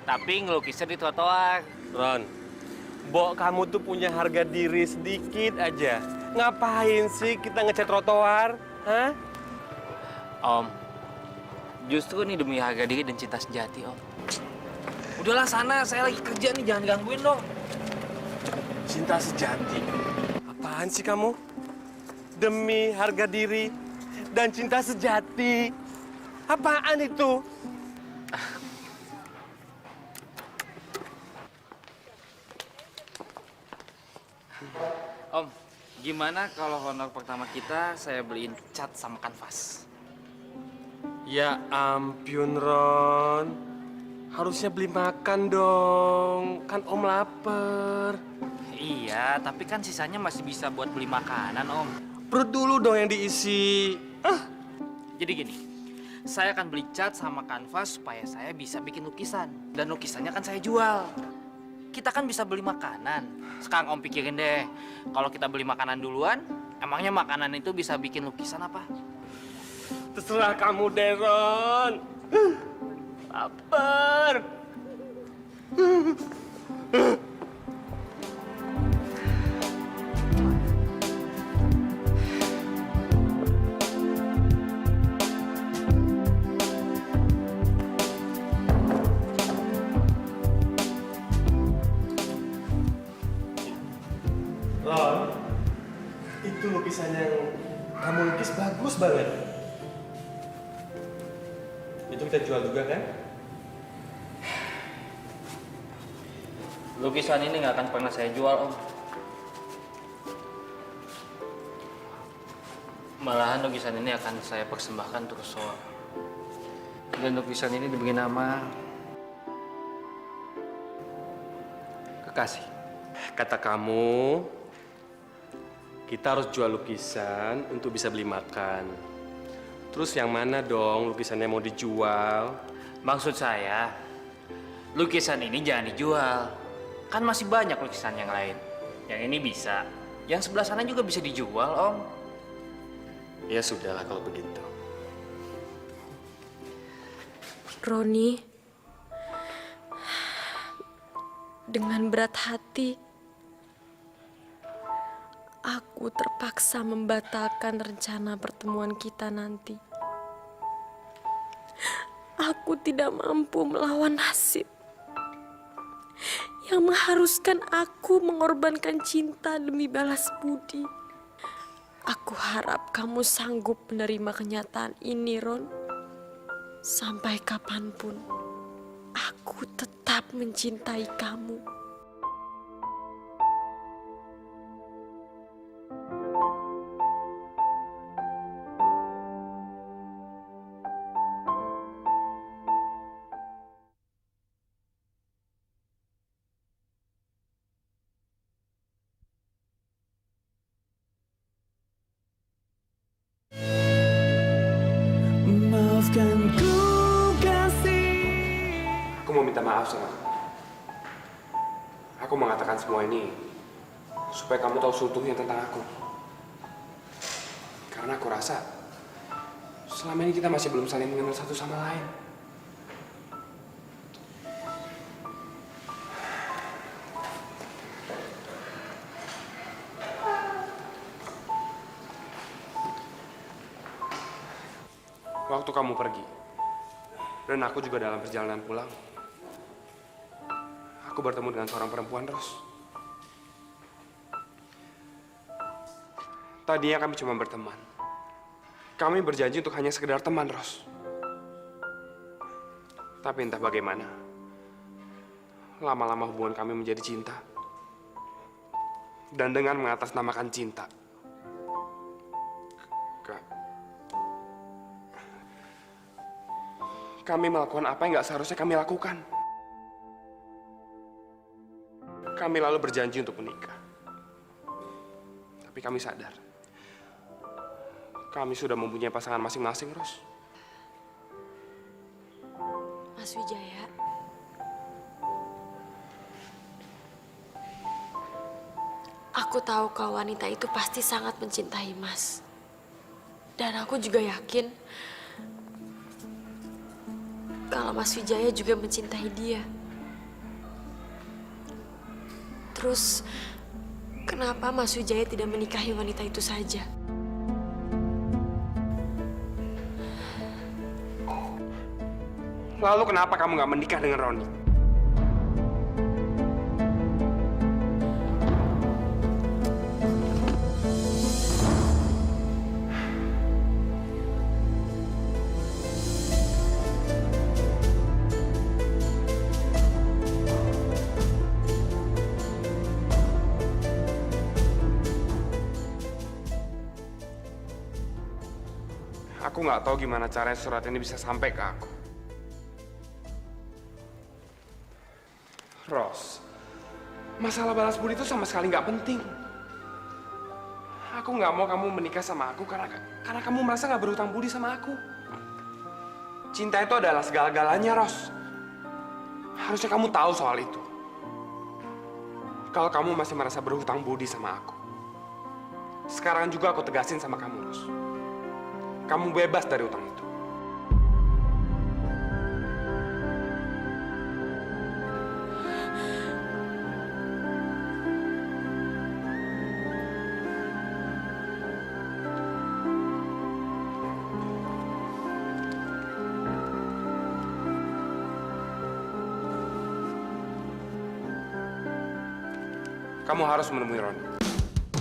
Tapi ngelukisnya di trotoar. Ron, Bo, kamu tuh punya harga diri sedikit aja. Ngapain sih kita ngecat trotoar? Hah? Om, justru ini demi harga diri dan cinta sejati, Om. Udahlah sana, saya lagi kerja nih, jangan gangguin dong. Cinta sejati. Apaan sih kamu? Demi harga diri dan cinta sejati. Apaan itu? Om, gimana kalau honor pertama kita saya beliin cat sama kanvas? Ya ampun, Ron. Harusnya beli makan dong. Kan Om lapar. Iya, tapi kan sisanya masih bisa buat beli makanan, Om. Perut dulu dong yang diisi. Jadi gini, saya akan beli cat sama kanvas supaya saya bisa bikin lukisan. Dan lukisannya kan saya jual. Kita kan bisa beli makanan. Sekarang Om pikirin deh, kalau kita beli makanan duluan, emangnya makanan itu bisa bikin lukisan apa? Terserah kamu deh, Ron. Lapar. Ron, itu lukisan yang kamu lukis bagus banget. Itu kita jual juga kan? Lukisan ini nggak akan pernah saya jual, Om. Malahan lukisan ini akan saya persembahkan untuk Soa. Dan lukisan ini diberi nama Kekasih. Kata kamu, kita harus jual lukisan untuk bisa beli makan. Terus yang mana dong lukisannya mau dijual? Maksud saya, lukisan ini jangan dijual. Kan masih banyak lukisan yang lain. Yang ini bisa. Yang sebelah sana juga bisa dijual, Om. Ya sudahlah kalau begitu. Roni, dengan berat hati, aku terpaksa membatalkan rencana pertemuan kita nanti. Aku tidak mampu melawan nasib yang mengharuskan aku mengorbankan cinta demi balas budi. Aku harap kamu sanggup menerima kenyataan ini, Ron. Sampai kapanpun, aku tetap mencintai kamu. Maafkan ku kasih. Aku mau minta maaf sama kamu. Aku mengatakan semua ini supaya kamu tahu seutuhnya tentang aku. Karena aku rasa selama ini kita masih belum saling mengenal satu sama lain. Waktu kamu pergi, dan aku juga dalam perjalanan pulang, aku bertemu dengan seorang perempuan, Ros. Tadinya kami cuma berteman. Kami berjanji untuk hanya sekedar teman, Ros. Tapi entah bagaimana, lama-lama hubungan kami menjadi cinta. Dan dengan mengatasnamakan cinta, kami melakukan apa yang nggak seharusnya kami lakukan. Kami lalu berjanji untuk menikah. Tapi kami sadar, kami sudah mempunyai pasangan masing-masing, Ros. Mas Wijaya, aku tahu kalau wanita itu pasti sangat mencintai Mas. Dan aku juga yakin kalau Mas Wijaya juga mencintai dia. Terus, kenapa Mas Wijaya tidak menikahi wanita itu saja? Lalu kenapa kamu nggak menikah dengan Roni? Aku nggak tahu gimana caranya surat ini bisa sampai ke aku. Ros, masalah balas budi itu sama sekali nggak penting. Aku nggak mau kamu menikah sama aku karena kamu merasa nggak berhutang budi sama aku. Cinta itu adalah segala-galanya, Ros. Harusnya kamu tahu soal itu. Kalau kamu masih merasa berhutang budi sama aku, sekarang juga aku tegasin sama kamu, Ros. Kamu bebas dari utang itu. Kamu harus menemui Roni.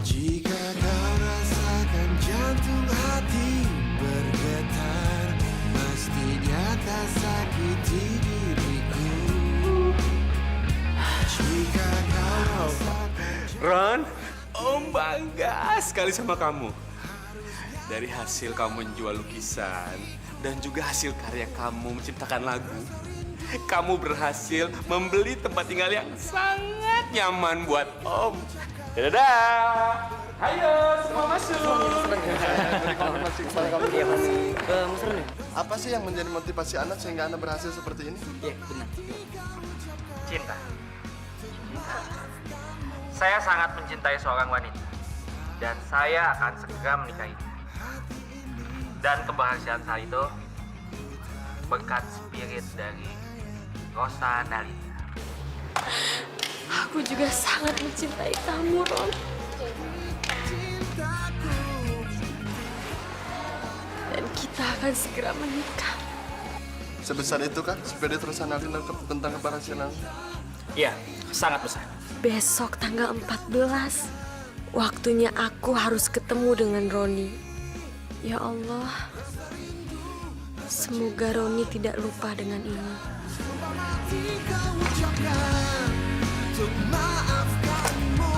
Jika kau rasakan jantung hati bergetar, mestinya tak sakiti diriku. Jika kau rasakan... Ron, Om bangga sekali sama kamu. Dari hasil kamu menjual lukisan dan juga hasil karya kamu menciptakan lagu, kamu berhasil membeli tempat tinggal yang sangat nyaman buat Om. Dadah! Ayo, semua masuk! Iya, Mas. Mas Roni. Apa sih yang menjadi motivasi anak sehingga Anda berhasil seperti ini? Iya, benar. Cinta. Saya sangat mencintai seorang wanita. Dan saya akan segera menikahinya. Dan kebahagiaan saya itu berkat spirit dari Rosa Nalita. Aku juga sangat mencintai kamu, Ron. Dan kita akan segera menikah. Sebesar itu kan spirit Rosa Nalita tentang keberhasilan? Iya, sangat besar. Besok tanggal 14, Waktunya aku harus ketemu dengan Roni. Ya Allah, semoga Roni tidak lupa dengan ini. Kau ucapkan untuk maafkanmu.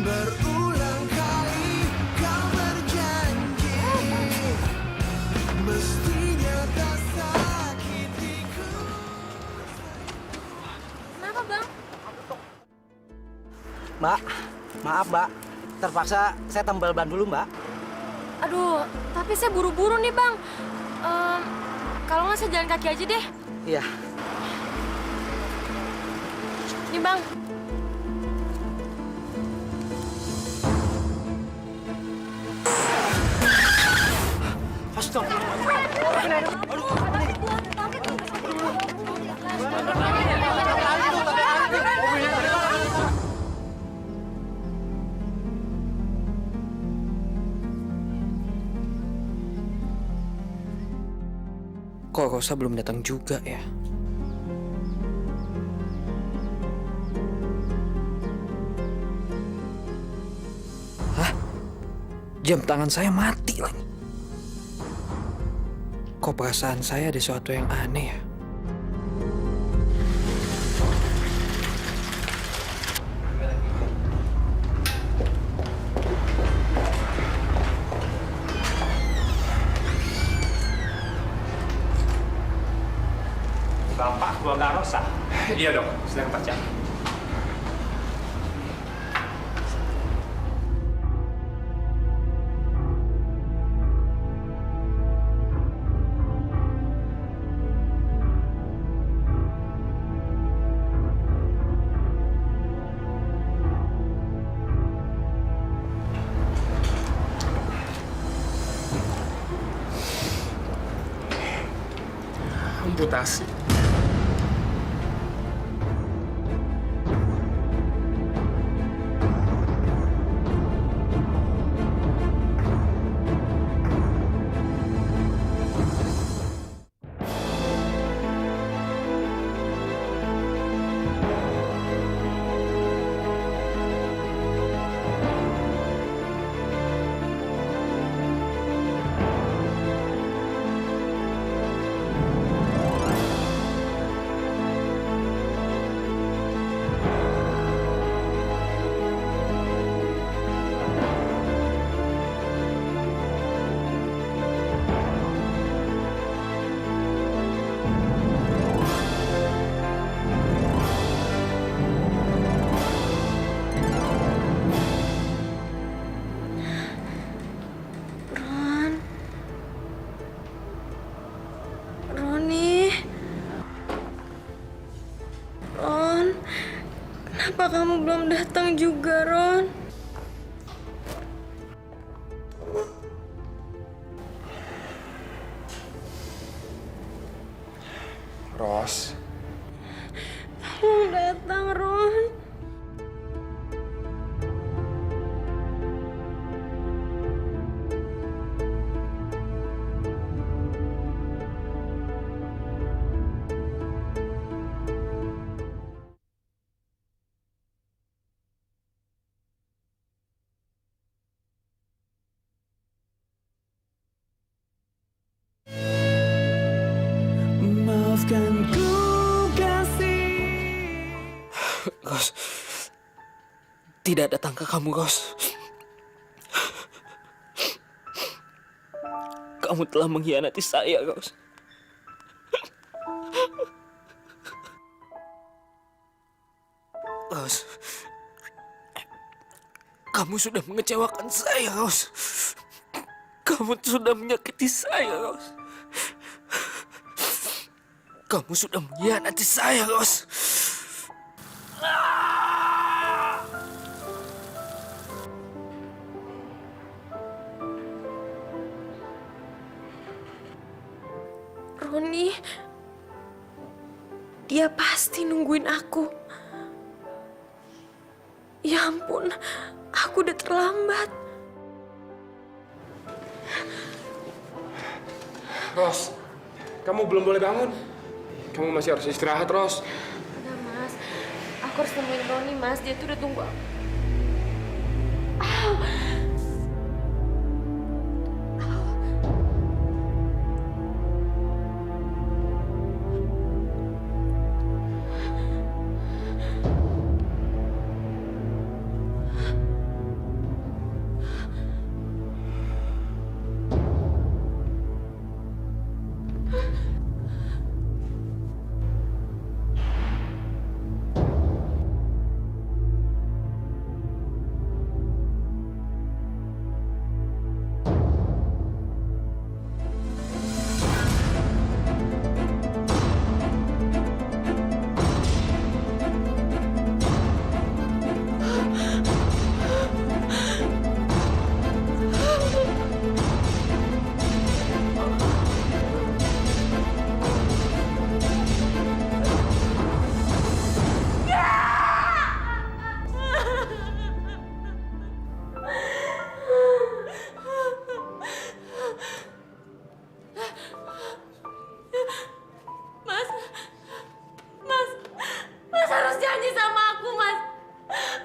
Berulang kali kau berjanji, mestinya tak sakitiku. Kenapa, Bang? Mbak, maaf Mbak, terpaksa saya tambal ban dulu Mbak. Aduh, tapi saya buru-buru nih, Bang. Kalau nggak saya jalan kaki aja deh. Iya. Nih, Bang. Kok Rosa belum datang juga ya? Hah? Jam tangan saya mati lagi. Kok perasaan saya ada sesuatu yang aneh ya? Bapak keluarga Rosa? Iya dok, sedang baca. Amputasi. Kenapa kamu belum datang juga, Ron? Ros. Tolong datang, Ron. Maafkan ku kasih. Ros, tidak datang ke kamu, Ros. Kamu telah mengkhianati saya, Ros. Ros, kamu sudah mengecewakan saya, Ros. Kamu sudah menyakiti saya, Ros. Kamu sudah mengkhianati saya, Ros. Roni, dia pasti nungguin aku. Ya ampun, aku udah terlambat. Ros, kamu belum boleh bangun. Kamu masih harus istirahat, Ros. Udah, Mas. Aku Aku harus nemuin Roni, Mas. Dia tuh udah tunggu aku. Mas harus janji sama aku, Mas.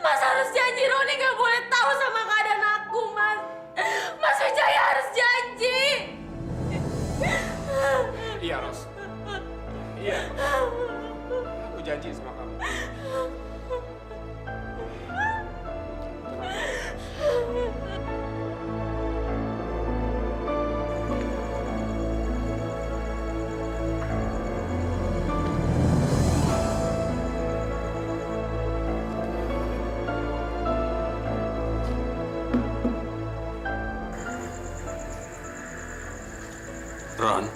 Mas harus janji Roni gak boleh tahu sama keadaan aku, Mas. Mas Wijaya harus janji. Iya, Ros. Iya. Aku janji sama kamu. Ron,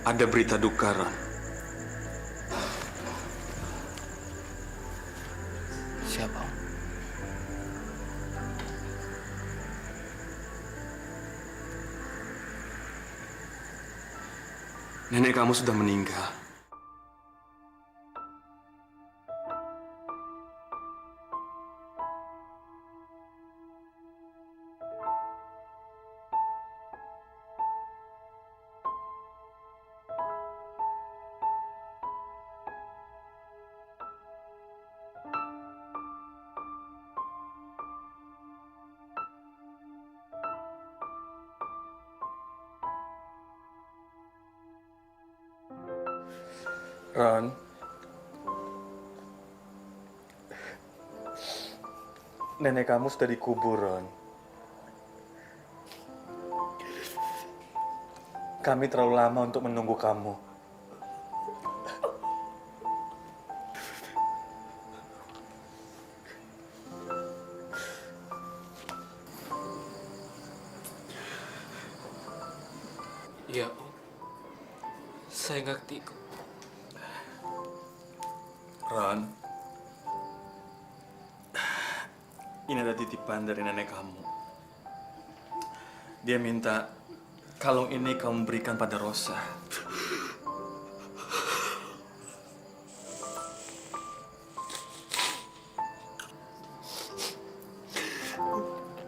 ada berita duka, Ron. Siapa? Nenek kamu sudah meninggal. Ron, nenek kamu sudah dikubur, Ron. Kami terlalu lama untuk menunggu kamu. Iya, Om. Saya ngerti kok. Ron, ini ada titipan dari nenek kamu. Dia minta kalung ini kamu berikan pada Rosa.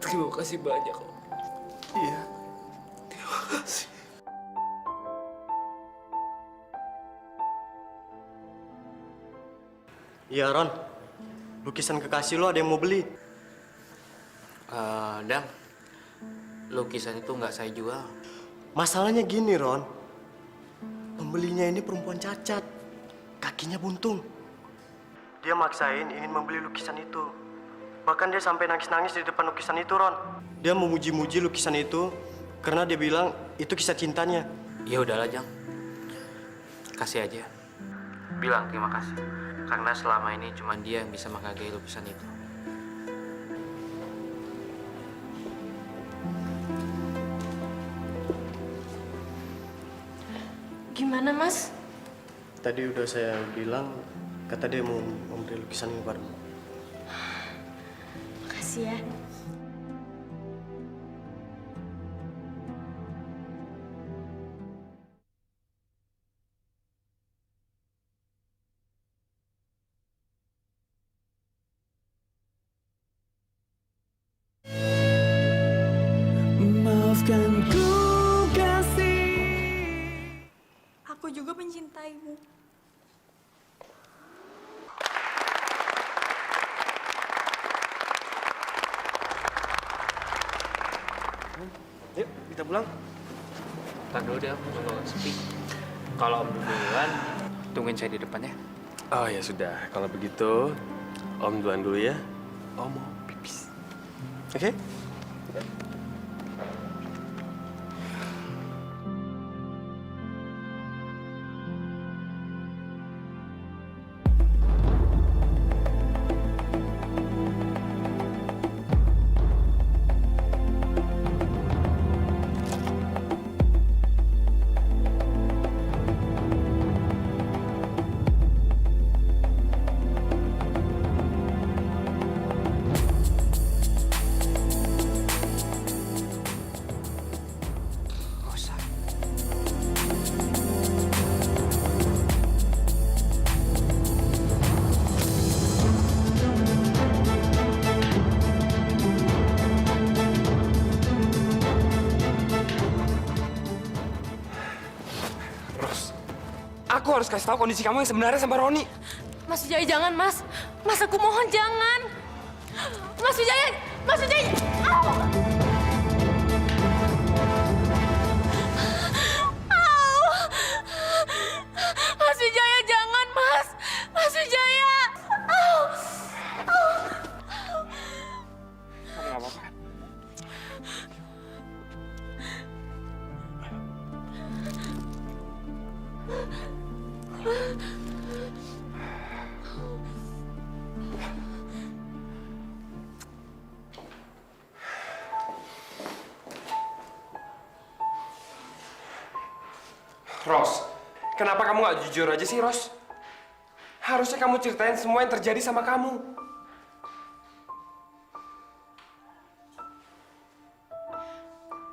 Terima kasih banyak, Om. Iya, terima kasih. Iya, Ron. Lukisan kekasih lo ada yang mau beli. Dang, lukisan itu nggak saya jual. Masalahnya gini, Ron. Pembelinya ini perempuan cacat. Kakinya buntung. Dia maksain ingin membeli lukisan itu. Bahkan dia sampai nangis-nangis di depan lukisan itu, Ron. Dia memuji-muji lukisan itu karena dia bilang itu kisah cintanya. Ya udahlah, Jang. Kasih aja. Bilang terima kasih. Karena selama ini cuma dia yang bisa menghargai lukisan itu. Gimana, Mas? Tadi udah saya bilang, kata dia mau memberi lukisan ini padamu. Makasih ya. Maafkan ku kasih. Aku juga mencintaimu. pulang? Ntar dulu deh, aku nunggu sepi. Kalau Om duluan, tungguin saya di depan ya. Oh ya sudah, kalau begitu Om duluan dulu ya. Om mau pipis. Oke? Aku harus kasih tahu kondisi kamu yang sebenarnya sama Roni. Mas Wijaya jangan, Mas. Mas, aku mohon jangan. Mas Wijaya, Mas Wijaya. Au! Au! Mas Wijaya jangan, Mas. Mas Wijaya. Au! Au! Kamu nggak apa-apa kan? Ros, kenapa kamu nggak jujur aja sih, Ros? Harusnya kamu ceritain semua yang terjadi sama kamu.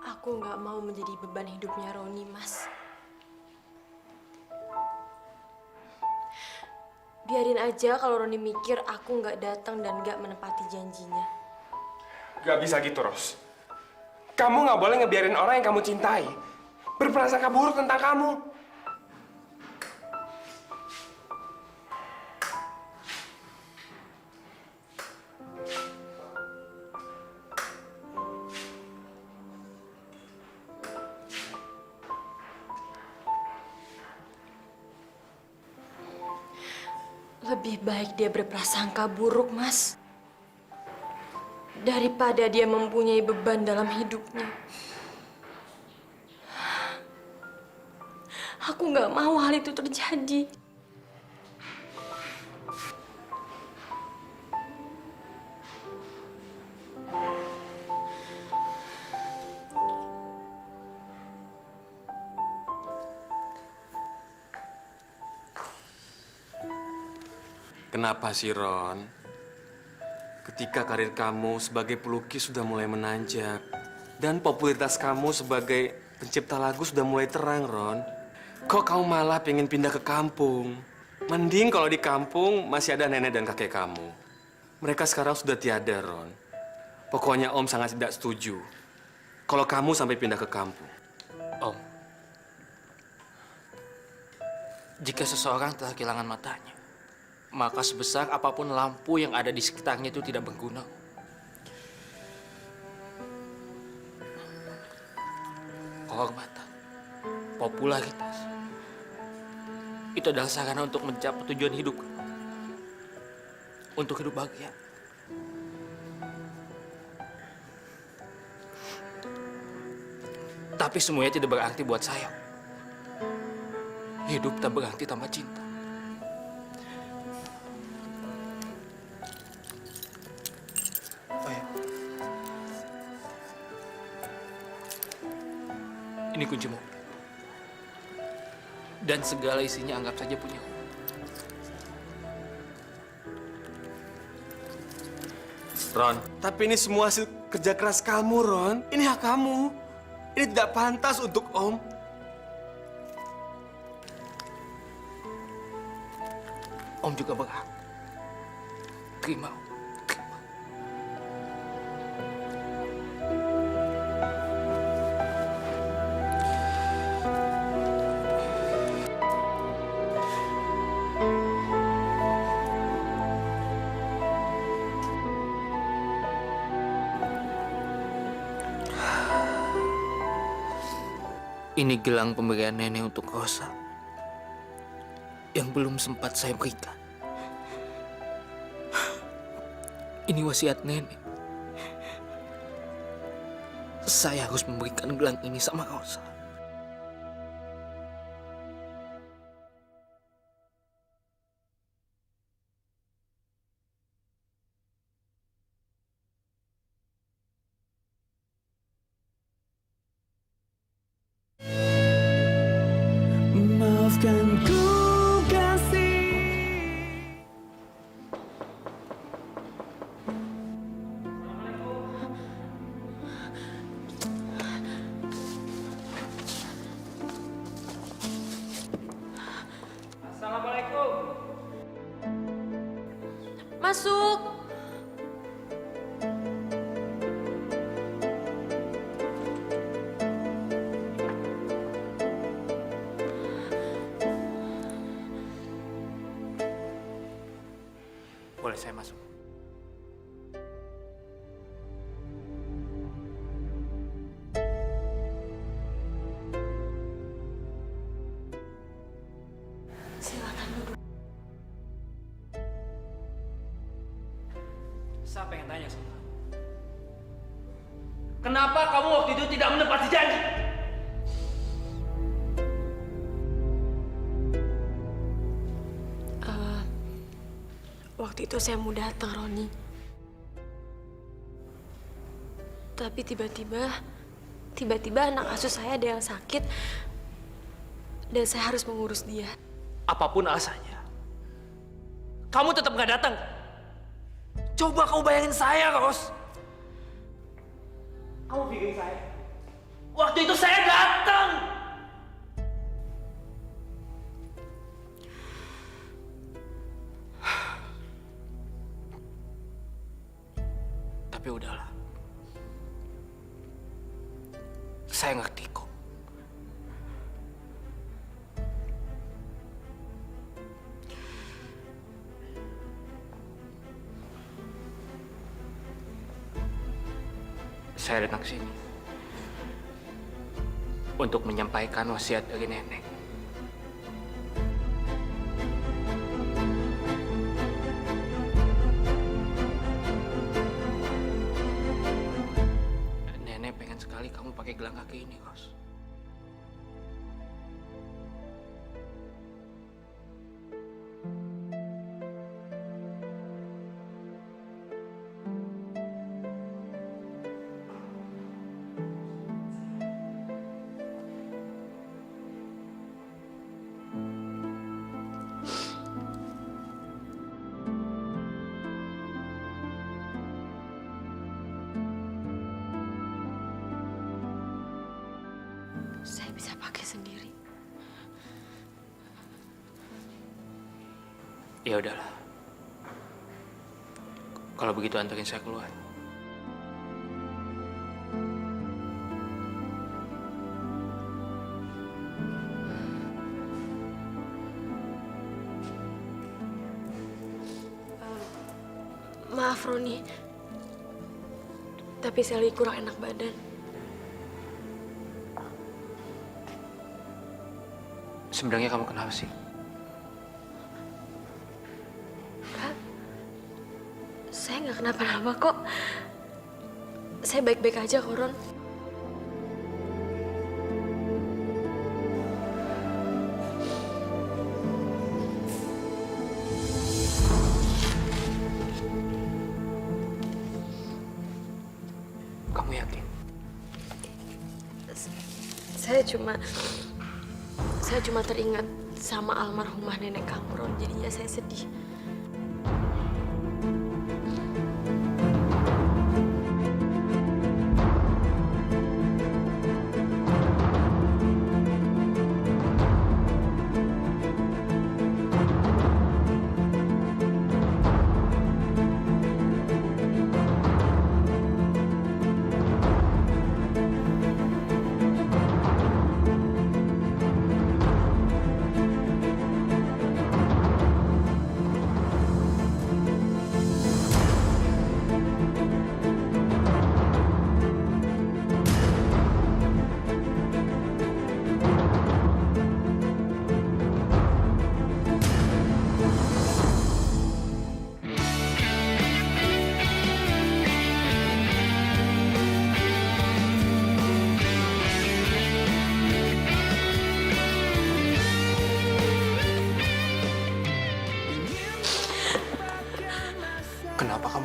Aku nggak mau menjadi beban hidupnya Roni, Mas. Biarin aja kalau Roni mikir aku nggak datang dan nggak menepati janjinya. Gak bisa gitu, Ros. Kamu nggak boleh ngebiarin orang yang kamu cintai berprasangka buruk tentang kamu. Lebih baik dia berprasangka buruk, Mas. Daripada dia mempunyai beban dalam hidupnya. Aku nggak mau hal itu terjadi. Kenapa sih, Ron? Ketika karir kamu sebagai pelukis sudah mulai menanjak dan popularitas kamu sebagai pencipta lagu sudah mulai terang, Ron, kok kamu malah pengen pindah ke kampung? Mending kalau di kampung masih ada nenek dan kakek kamu. Mereka sekarang sudah tiada, Ron. Pokoknya Om sangat tidak setuju kalau kamu sampai pindah ke kampung. Om, jika seseorang telah kehilangan matanya, maka sebesar apapun lampu yang ada di sekitarnya itu tidak berguna. Kehormatan, popularitas, itu adalah sarana untuk mencapai tujuan hidup. Untuk hidup bahagia. Tapi semuanya tidak berarti buat saya. Hidup tak berarti tanpa cinta. Ini kunci mobil. Dan segala isinya anggap saja punya. Ron, tapi ini semua hasil kerja keras kamu, Ron. Ini hak kamu. Ini tidak pantas untuk Om. Om juga berhak. Terima. Ini gelang pemberian nenek untuk Rosa yang belum sempat saya berikan. Ini wasiat nenek. Saya harus memberikan gelang ini sama Rosa. Maafkan ku kasih. Assalamualaikum. Masuk. Boleh saya masuk? Silakan duduk. Saya pengen tanya sama kamu. Kenapa kamu waktu itu tidak menepati janji? Waktu itu saya mau datang, Roni. Tapi tiba-tiba anak asuh saya ada yang sakit dan saya harus mengurus dia. Apapun alasannya, kamu tetap nggak datang. Coba kau bayangin saya, Ros. Kamu pikirin saya. Waktu itu saya datang. Tapi udahlah. Saya ngerti kok. Saya datang ke sini untuk menyampaikan wasiat dari nenek. Nenek pengen sekali kamu pakai gelang kaki ini, Ros. Saya bisa pakai sendiri. Ya udahlah. Kalau begitu antarin saya keluar. Maaf, Roni. Tapi saya lagi kurang enak badan. Sebenarnya kamu kenapa sih? Enggak. Saya nggak kenapa-napa kok. Saya baik-baik aja kok, Ron. Kamu yakin? Saya cuma teringat sama almarhumah nenek kamu, Ron. Jadinya saya sedih.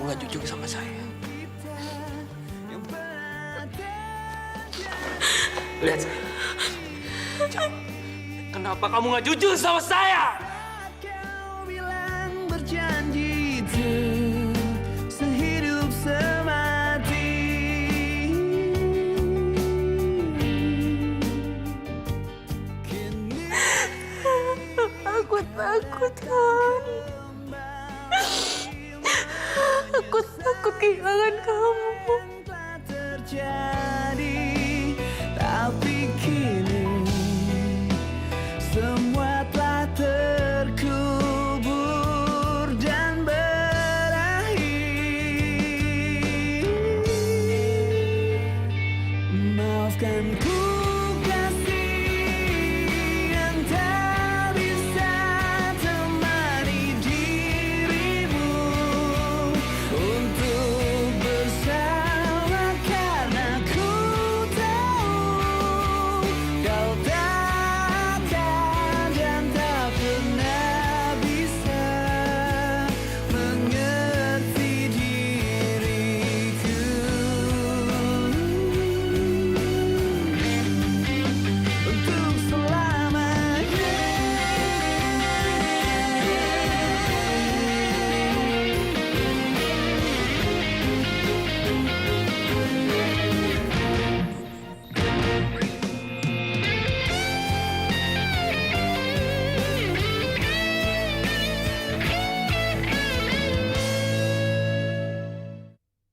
nggak jujur sama saya. Lihat saya. Jawab. Kenapa kamu nggak jujur sama saya? Bilang berjanji sehidup semati. Aku takut, kan? Aku takut kehilangan kamu.